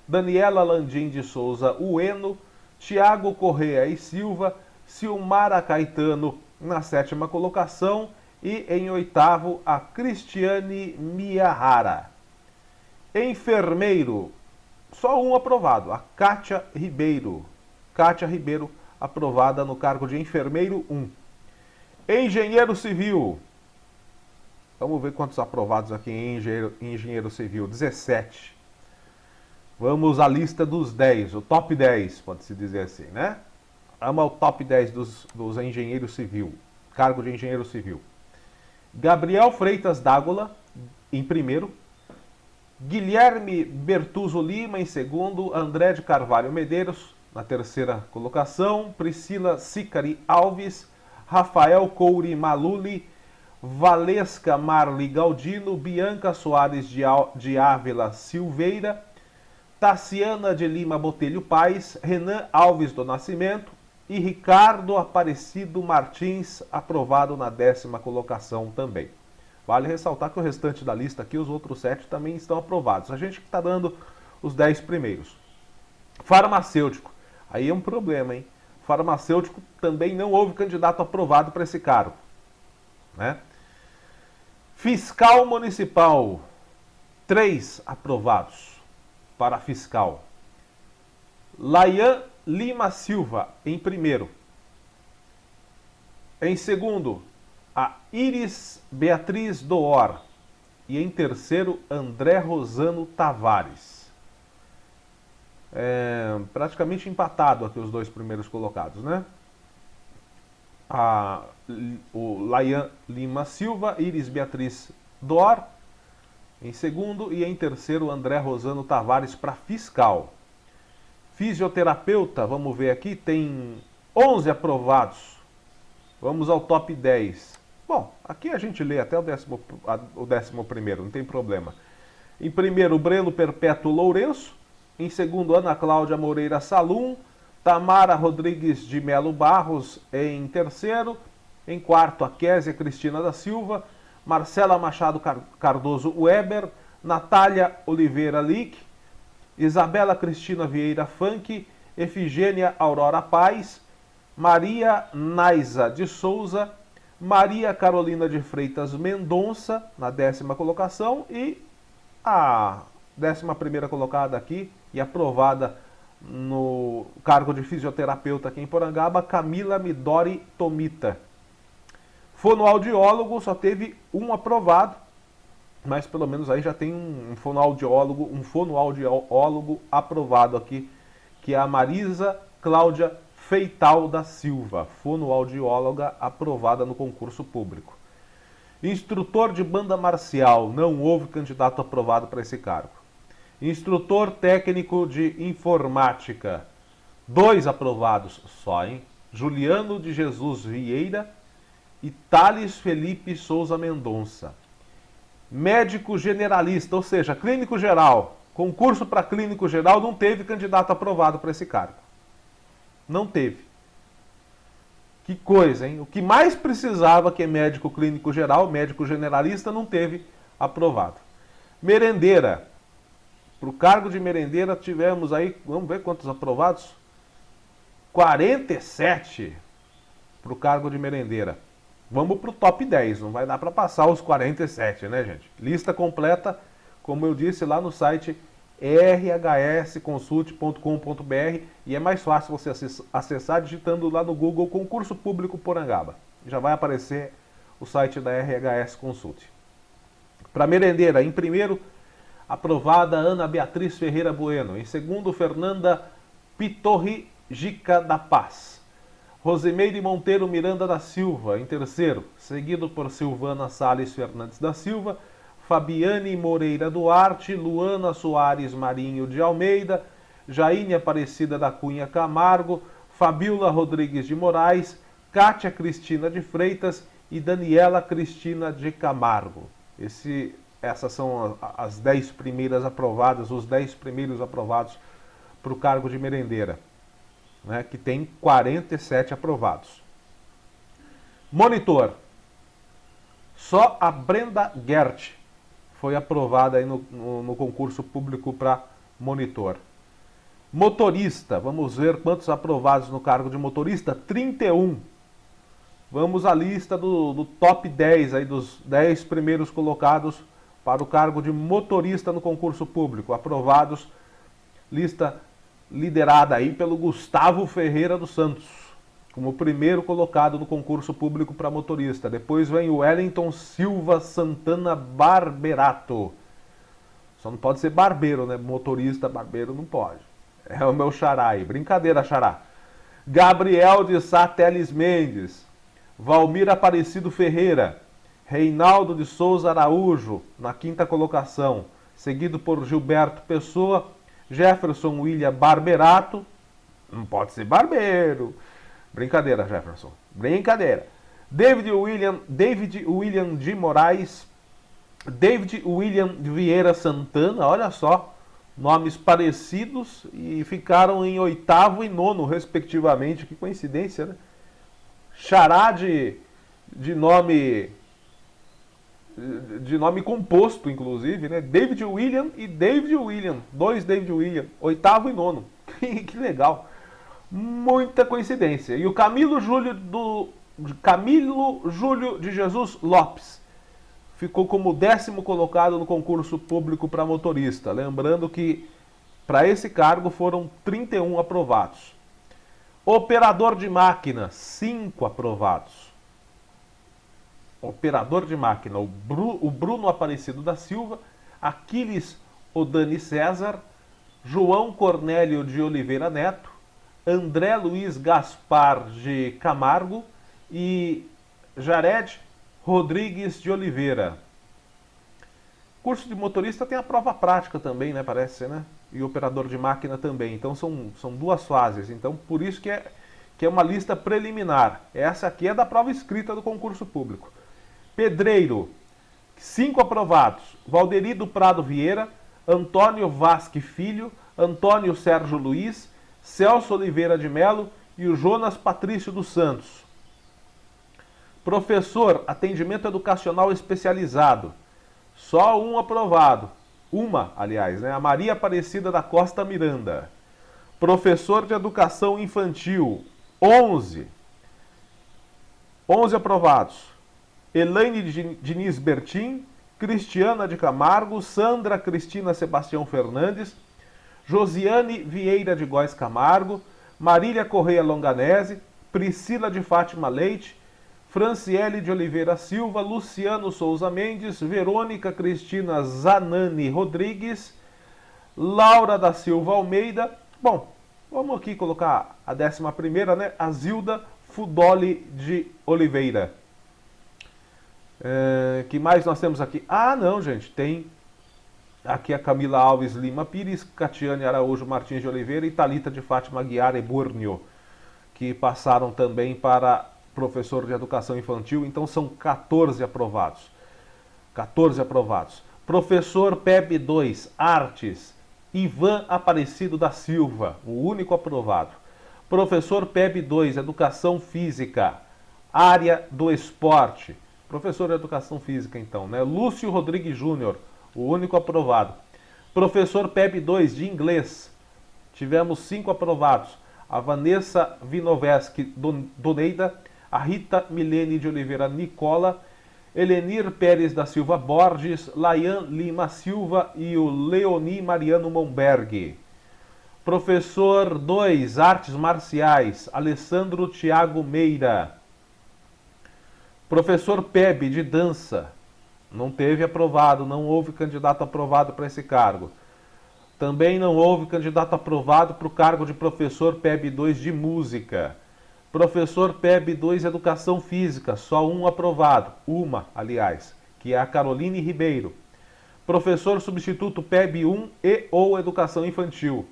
Daniela Landim de Souza Ueno, Tiago Correa e Silva, Silmara Caetano na 7ª colocação e em 8º a Cristiane Miyahara. Enfermeiro, só um aprovado, a Kátia Ribeiro. Kátia Ribeiro aprovada no cargo de enfermeiro 1. Engenheiro civil, vamos ver quantos aprovados aqui em engenheiro civil. 17. Vamos à lista dos 10, o top 10, pode-se dizer assim, né? Vamos ao top 10 dos engenheiros civil, cargo de engenheiro civil. Gabriel Freitas Dágola, em primeiro. Guilherme Bertuzzo Lima, em segundo. André de Carvalho Medeiros, na 3ª colocação. Priscila Sicari Alves. Rafael Couri Maluli. Valesca Marli Galdino, Bianca Soares de Ávila Silveira, Tassiana de Lima Botelho Paes, Renan Alves do Nascimento, e Ricardo Aparecido Martins, aprovado na 10ª colocação também. Vale ressaltar que o restante da lista aqui, os outros 7 também estão aprovados. A gente que está dando os 10 primeiros. Farmacêutico. Aí é um problema, hein? Farmacêutico também não houve candidato aprovado para esse cargo, né? Fiscal municipal. 3 aprovados para fiscal. Laian Lima Silva, em primeiro. Em segundo, a Iris Beatriz Door. E em terceiro, André Rosano Tavares. Praticamente empatado aqui os 2 primeiros colocados, né? O Laian Lima Silva, Iris Beatriz Door, em segundo, e em terceiro, André Rosano Tavares para fiscal. Fisioterapeuta, vamos ver aqui, tem 11 aprovados. Vamos ao top 10. Bom, aqui a gente lê até o 11º, não tem problema. Em primeiro, Breno Perpétuo Lourenço. Em segundo, Ana Cláudia Moreira Salum. Tamara Rodrigues de Melo Barros em terceiro. Em quarto, a Késia Cristina da Silva. Marcela Machado Cardoso Weber. Natália Oliveira Lick. Isabela Cristina Vieira Funk. Efigênia Aurora Paz. Maria Naisa de Souza. Maria Carolina de Freitas Mendonça, na 10ª colocação. E a 11ª colocada aqui e aprovada no cargo de fisioterapeuta aqui em Porangaba, Camila Midori Tomita. Fonoaudiólogo, só teve um aprovado, mas pelo menos aí já tem um fonoaudiólogo aprovado aqui, que é a Marisa Cláudia Feital da Silva, fonoaudióloga aprovada no concurso público. Instrutor de banda marcial, não houve candidato aprovado para esse cargo. Instrutor técnico de informática, 2 aprovados só, hein? Juliano de Jesus Vieira e Thales Felipe Souza Mendonça. Médico generalista, ou seja, clínico geral, concurso para clínico geral, não teve candidato aprovado para esse cargo. Não teve. Que coisa, hein? O que mais precisava, que é médico clínico geral, médico generalista, não teve aprovado. Merendeira. Para o cargo de merendeira tivemos aí, vamos ver quantos aprovados? 47 para o cargo de merendeira. Vamos para o top 10, não vai dar para passar os 47, né, gente? Lista completa, como eu disse lá no site rhsconsult.com.br, e é mais fácil você acessar digitando lá no Google Concurso Público Porangaba. Já vai aparecer o site da RHS Consult. Para merendeira, em primeiro, aprovada Ana Beatriz Ferreira Bueno. Em segundo, Fernanda Pitorri Gica da Paz. Rosemeire Monteiro Miranda da Silva, em terceiro, seguido por Silvana Salles Fernandes da Silva. Fabiane Moreira Duarte, Luana Soares Marinho de Almeida, Jaine Aparecida da Cunha Camargo, Fabiola Rodrigues de Moraes, Kátia Cristina de Freitas e Daniela Cristina de Camargo. Essas são as 10 primeiras aprovadas, os 10 primeiros aprovados para o cargo de merendeira, né, que tem 47 aprovados. Monitor. Só a Brenda Gert foi aprovada aí no concurso público para monitor. Motorista, vamos ver quantos aprovados no cargo de motorista, 31. Vamos à lista do top 10, aí, dos 10 primeiros colocados para o cargo de motorista no concurso público. Aprovados, lista liderada aí pelo Gustavo Ferreira dos Santos, como primeiro colocado no concurso público para motorista. Depois vem o Wellington Silva Santana Barberato. Só não pode ser barbeiro, né? Motorista, barbeiro não pode. É o meu xará aí. Brincadeira, xará. Gabriel de Sá Teles Mendes. Valmir Aparecido Ferreira. Reinaldo de Souza Araújo, na 5ª colocação. Seguido por Gilberto Pessoa. Jefferson William Barberato. Não pode ser barbeiro. Brincadeira, Jefferson. Brincadeira. David William de Moraes. David William de Vieira Santana. Olha só. Nomes parecidos e ficaram em oitavo e nono, respectivamente. Que coincidência, né? Xará de nome composto, inclusive, né? David William e David William. Dois David William, oitavo e nono. Que legal. Muita coincidência. E o Camilo Júlio de Jesus Lopes ficou como 10º colocado no concurso público para motorista. Lembrando que para esse cargo foram 31 aprovados. Operador de máquina, 5 aprovados. Operador de máquina, o Bruno Aparecido da Silva, Aquiles Odani César, João Cornélio de Oliveira Neto, André Luiz Gaspar de Camargo e Jared Rodrigues de Oliveira. Curso de motorista tem a prova prática também, né? Parece, né? E operador de máquina também. Então são 2 fases. Então por isso que é uma lista preliminar. Essa aqui é da prova escrita do concurso público. Pedreiro, 5 aprovados. Valderi do Prado Vieira, Antônio Vasque Filho, Antônio Sérgio Luiz, Celso Oliveira de Melo e o Jonas Patrício dos Santos. Professor, atendimento educacional especializado. Só 1 aprovado. Aliás, né? A Maria Aparecida da Costa Miranda. Professor de educação infantil, 11. 11 aprovados. Elaine Diniz Bertin, Cristiana de Camargo, Sandra Cristina Sebastião Fernandes, Josiane Vieira de Góes Camargo, Marília Correia Longanese, Priscila de Fátima Leite, Franciele de Oliveira Silva, Luciano Souza Mendes, Verônica Cristina Zanani Rodrigues, Laura da Silva Almeida. Bom, vamos aqui colocar a 11ª, né? A Zilda Fudoli de Oliveira. Que mais nós temos aqui? Ah, não, gente, tem aqui a Camila Alves Lima Pires, Catiane Araújo Martins de Oliveira e Thalita de Fátima Guiar e Burnio, que passaram também para professor de educação infantil. Então são 14 aprovados. 14 aprovados. Professor PEB 2, Artes, Ivan Aparecido da Silva, o único aprovado. Professor PEB 2, Educação Física, área do esporte. Professor de Educação Física, então, né? Lúcio Rodrigues Júnior, o único aprovado. Professor PEB 2 de Inglês, tivemos 5 aprovados. A Vanessa Vinoveschi Doneida, a Rita Milene de Oliveira Nicola, Helenir Pérez da Silva Borges, Laian Lima Silva e o Leoni Mariano Monberg. Professor 2, Artes Marciais, Alessandro Tiago Meira. Professor PEB de Dança, não teve aprovado, não houve candidato aprovado para esse cargo. Também não houve candidato aprovado para o cargo de professor PEB 2 de Música. Professor PEB 2 Educação Física, só 1 aprovado, aliás, que é a Caroline Ribeiro. Professor substituto PEB 1 e ou Educação Infantil,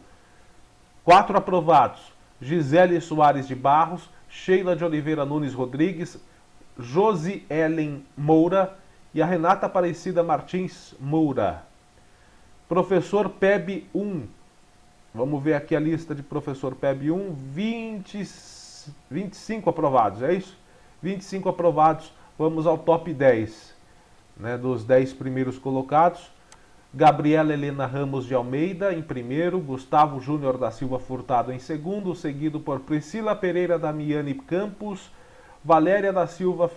4 aprovados, Gisele Soares de Barros, Sheila de Oliveira Nunes Rodrigues, Josi Ellen Moura e a Renata Aparecida Martins Moura. Professor PEB 1, vamos ver aqui a lista de professor PEB 1, 25 aprovados, é isso? 25 aprovados, vamos ao top 10, né, dos 10 primeiros colocados. Gabriela Helena Ramos de Almeida em primeiro, Gustavo Júnior da Silva Furtado em segundo, seguido por Priscila Pereira Damiani Campos, Valéria da Silva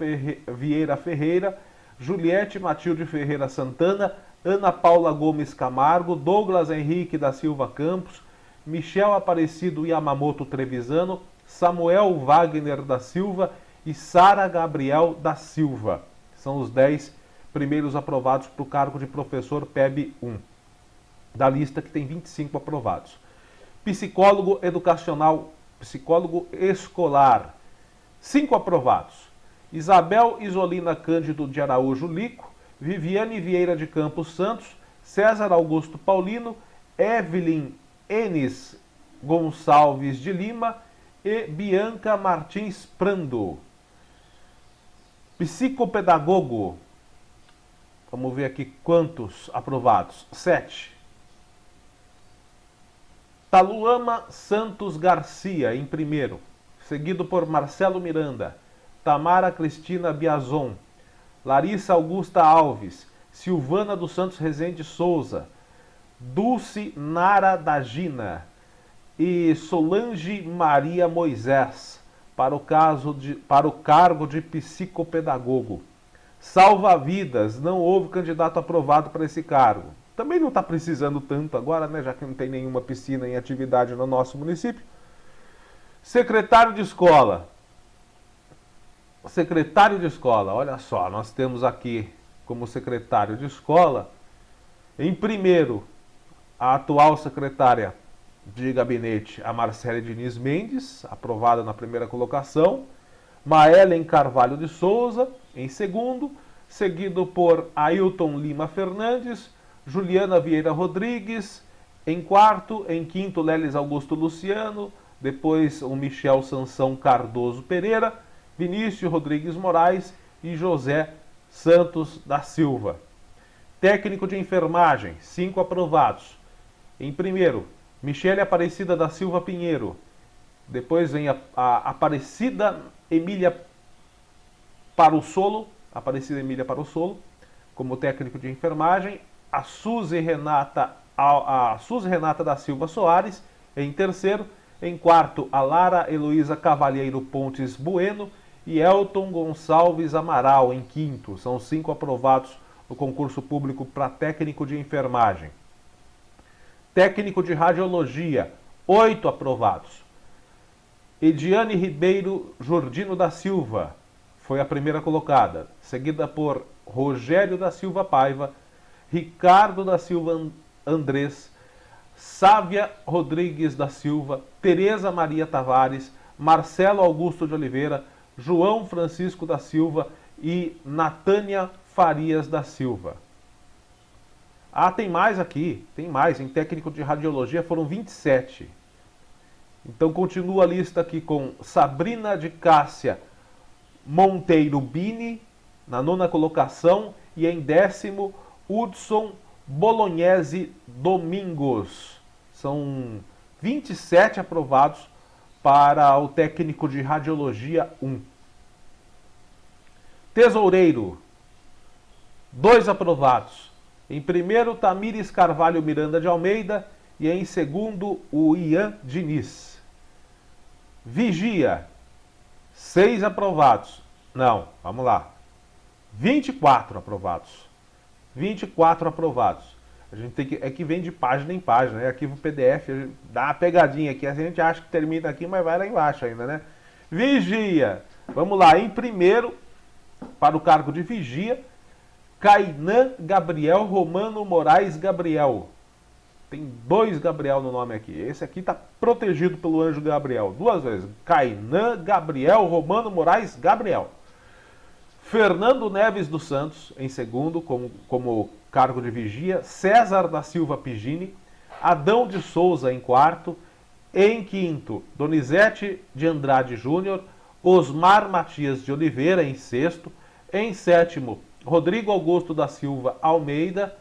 Vieira Ferreira, Juliette Matilde Ferreira Santana, Ana Paula Gomes Camargo, Douglas Henrique da Silva Campos, Michel Aparecido Yamamoto Trevisano, Samuel Wagner da Silva e Sara Gabriel da Silva. São os 10 primeiros aprovados para o cargo de professor PEB 1, da lista que tem 25 aprovados. Psicólogo educacional, psicólogo escolar, 5 aprovados. Isabel Isolina Cândido de Araújo Lico, Viviane Vieira de Campos Santos, César Augusto Paulino, Evelyn Enes Gonçalves de Lima e Bianca Martins Prando. Psicopedagogo, vamos ver aqui quantos aprovados. 7. Taluama Santos Garcia, em primeiro, seguido por Marcelo Miranda, Tamara Cristina Biazon, Larissa Augusta Alves, Silvana dos Santos Rezende Souza, Dulce Nara da Gina e Solange Maria Moisés, para o cargo de psicopedagogo. Salva-vidas, não houve candidato aprovado para esse cargo. Também não está precisando tanto agora, né, já que não tem nenhuma piscina em atividade no nosso município. Secretário de escola. Secretário de escola, olha só, nós temos aqui como secretário de escola, em primeiro, a atual secretária de gabinete, a Marcele Diniz Mendes, aprovada na primeira colocação. Maelen Carvalho de Souza, em segundo, seguido por Ailton Lima Fernandes, Juliana Vieira Rodrigues, em quarto, em quinto, Lelis Augusto Luciano, depois o Michel Sansão Cardoso Pereira, Vinícius Rodrigues Moraes e José Santos da Silva. Técnico de enfermagem, 5 aprovados. Em primeiro, Michele Aparecida da Silva Pinheiro. Depois vem a Aparecida Emília Parussolo, como técnico de enfermagem. A Suzy Renata da Silva Soares, em terceiro. Em quarto, a Lara Heloísa Cavalheiro Pontes Bueno e Elton Gonçalves Amaral, em quinto. São 5 aprovados no concurso público para técnico de enfermagem. Técnico de radiologia, 8 aprovados. Ediane Ribeiro Jordino da Silva foi a primeira colocada, seguida por Rogério da Silva Paiva, Ricardo da Silva Andrés, Sávia Rodrigues da Silva, Tereza Maria Tavares, Marcelo Augusto de Oliveira, João Francisco da Silva e Natânia Farias da Silva. Ah, tem mais aqui, tem mais. Em técnico de radiologia foram 27. Então continua a lista aqui com Sabrina de Cássia Monteiro Bini, na 9ª colocação, e em 10º, Hudson Bolognese Domingos. São 27 aprovados para o técnico de radiologia 1. Tesoureiro, 2 aprovados. Em primeiro, Tamires Carvalho Miranda de Almeida e em segundo, o Ian Diniz. Vigia, 6 aprovados. Não, vamos lá. 24 aprovados. 24 aprovados. A gente tem que, é que vem de página em página, né? Arquivo PDF, dá uma pegadinha aqui, a gente acha que termina aqui, mas vai lá embaixo ainda, né? Vigia, vamos lá, em primeiro, para o cargo de vigia, Kainan Gabriel Romano Moraes Gabriel. Tem 2 Gabriel no nome aqui. Esse aqui está protegido pelo anjo Gabriel. 2 vezes. Kainan Gabriel Romano Moraes Gabriel. Fernando Neves dos Santos, em segundo, como cargo de vigia. César da Silva Pigini. Adão de Souza, em quarto. Em quinto, Donizete de Andrade Júnior. Osmar Matias de Oliveira, em sexto. Em sétimo, Rodrigo Augusto da Silva Almeida.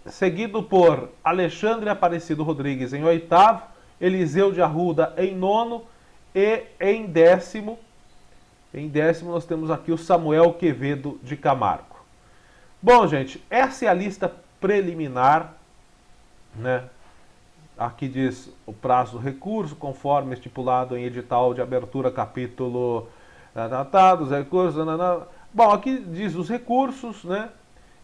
Seguido por Alexandre Aparecido Rodrigues, em oitavo. Eliseu de Arruda, em nono. E em décimo nós temos aqui o Samuel Quevedo de Camargo. Bom, gente, essa é a lista preliminar, né? Aqui diz o prazo do recurso, conforme estipulado em edital de abertura, capítulo dos recursos. Bom, aqui diz os recursos, né?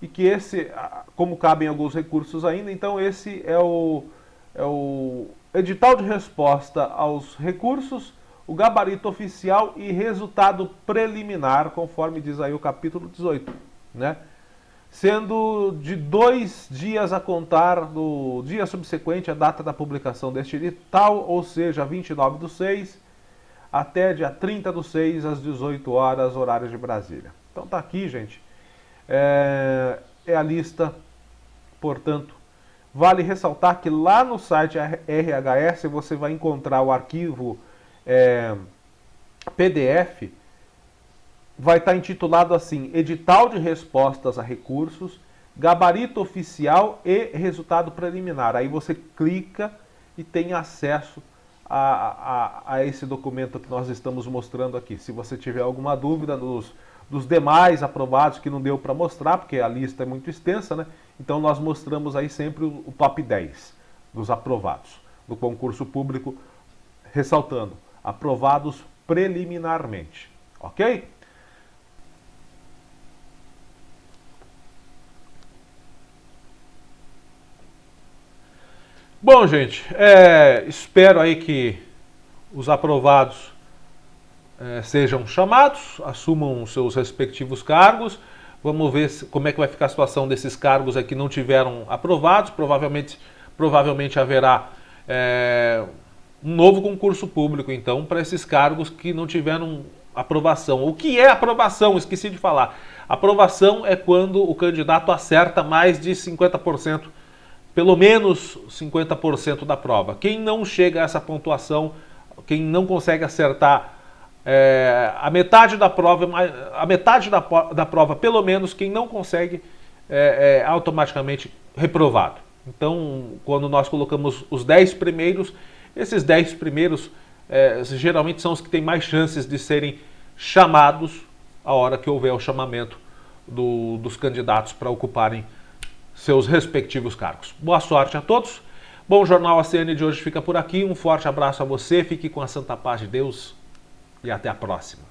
E que esse, como cabem alguns recursos ainda, então esse é o edital de resposta aos recursos, o gabarito oficial e resultado preliminar, conforme diz aí o capítulo 18, né? Sendo de 2 dias a contar do dia subsequente à data da publicação deste edital, ou seja, 29/6, até dia 30/6, às 18 horas, horário de Brasília. Então tá aqui, gente. É a lista, portanto, vale ressaltar que lá no site RHS você vai encontrar o arquivo PDF, vai estar intitulado assim: Edital de Respostas a Recursos, Gabarito Oficial e Resultado Preliminar. Aí você clica e tem acesso a esse documento que nós estamos mostrando aqui. Se você tiver alguma dúvida dos demais aprovados que não deu para mostrar, porque a lista é muito extensa, né? Então nós mostramos aí sempre o top 10 dos aprovados do concurso público, ressaltando, aprovados preliminarmente, ok? Bom, gente, espero aí que os aprovados sejam chamados, assumam os seus respectivos cargos. Vamos ver como é que vai ficar a situação desses cargos que não tiveram aprovados. Provavelmente haverá um novo concurso público, então, para esses cargos que não tiveram aprovação. O que é aprovação? Esqueci de falar. Aprovação é quando o candidato acerta mais de 50%, pelo menos 50% da prova. Quem não chega a essa pontuação, quem não consegue acertar a metade da prova, pelo menos, quem não consegue é automaticamente reprovado. Então, quando nós colocamos os 10 primeiros, esses 10 primeiros geralmente são os que têm mais chances de serem chamados a hora que houver o chamamento dos candidatos para ocuparem seus respectivos cargos. Boa sorte a todos. Bom, o Jornal ACN de hoje fica por aqui. Um forte abraço a você, fique com a santa paz de Deus e até a próxima.